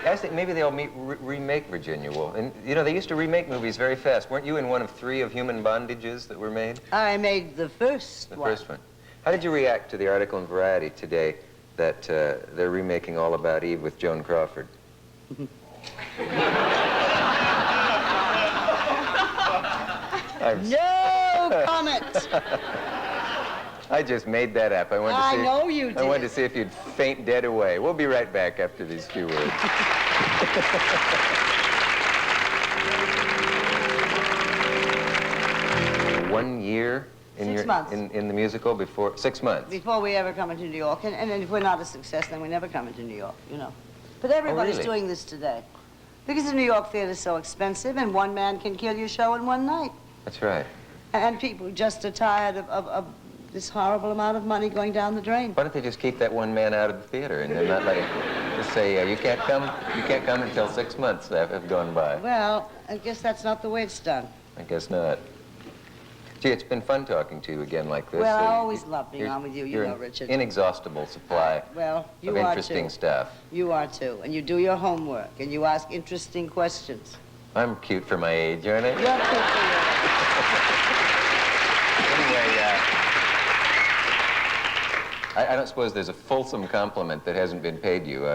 Speaker 2: I think maybe they'll remake Virginia Woolf. And, you know, they used to remake movies very fast. Weren't you in one of 3 of Human Bondages that were made?
Speaker 3: I made the first one.
Speaker 2: The first one. How did you react to the article in Variety today that they're remaking All About Eve with Joan Crawford?
Speaker 3: No comment.
Speaker 2: I just made that up. I wanted to
Speaker 3: I
Speaker 2: see.
Speaker 3: know you
Speaker 2: I wanted
Speaker 3: did.
Speaker 2: to see if you'd faint dead away. We'll be right back after these few words. 1 year in
Speaker 3: 6 months.
Speaker 2: in the musical before 6 months.
Speaker 3: Before we ever come into New York. And if we're not a success, then we never come into New York, you know. But everybody's
Speaker 2: really?
Speaker 3: doing this today. Because the New York theater is so expensive, and one man can kill your show in one night.
Speaker 2: That's right.
Speaker 3: And people just are tired of this horrible amount of money going down the drain.
Speaker 2: Why don't they just keep that one man out of the theater and then not let him just say you can't come until 6 months have gone by?
Speaker 3: Well, I guess that's not the way it's done.
Speaker 2: I guess not. Gee, it's been fun talking to you again like this.
Speaker 3: Well, I always love being
Speaker 2: You're-
Speaker 3: on with you,
Speaker 2: you're
Speaker 3: know,
Speaker 2: an
Speaker 3: Richard.
Speaker 2: Inexhaustible supply
Speaker 3: Well, you
Speaker 2: of
Speaker 3: are
Speaker 2: interesting
Speaker 3: too.
Speaker 2: stuff.
Speaker 3: You are too. And you do your homework, and you ask interesting questions.
Speaker 2: I'm cute for my age, aren't I?
Speaker 3: You're cute for your
Speaker 2: Anyway, I don't suppose there's a fulsome compliment that hasn't been paid you.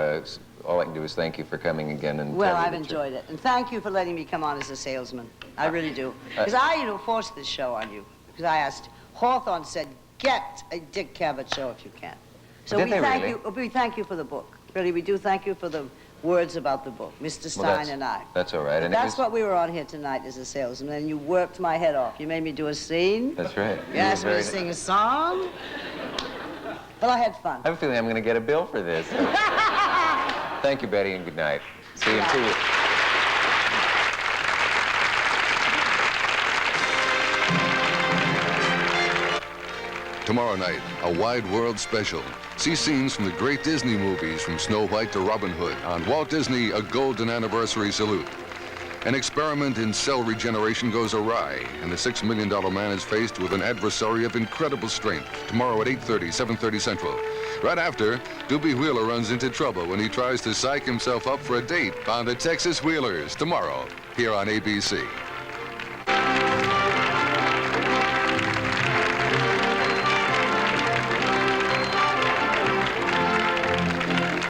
Speaker 2: All I can do is thank you for coming again and
Speaker 3: Well,
Speaker 2: tell me
Speaker 3: I've
Speaker 2: that
Speaker 3: enjoyed it. And thank you for letting me come on as a salesman. I really do. Because I, forced this show on you. Because I asked, Hawthorne said, get a Dick Cavett show if you can. So
Speaker 2: Did
Speaker 3: we
Speaker 2: they
Speaker 3: thank
Speaker 2: really?
Speaker 3: you. We thank you for the book. Really, we do thank you for the words about the book, Mr. Stein and I.
Speaker 2: That's all right.
Speaker 3: But
Speaker 2: And
Speaker 3: that's what we were on here tonight as a salesman. And you worked my head off. You made me do a scene.
Speaker 2: That's right.
Speaker 3: You asked me to sing a song. But I had fun.
Speaker 2: I have a feeling I'm going to get a bill for this. Thank you, Betty, and good night. See you in 2 weeks.
Speaker 11: Tomorrow night, a Wide World special. See scenes from the great Disney movies, from Snow White to Robin Hood, on Walt Disney, A Golden Anniversary Salute. An experiment in cell regeneration goes awry, and the $6 million man is faced with an adversary of incredible strength. Tomorrow at 8:30, 7:30 Central. Right after, Doobie Wheeler runs into trouble when he tries to psych himself up for a date on the Texas Wheelers. Tomorrow, here on ABC.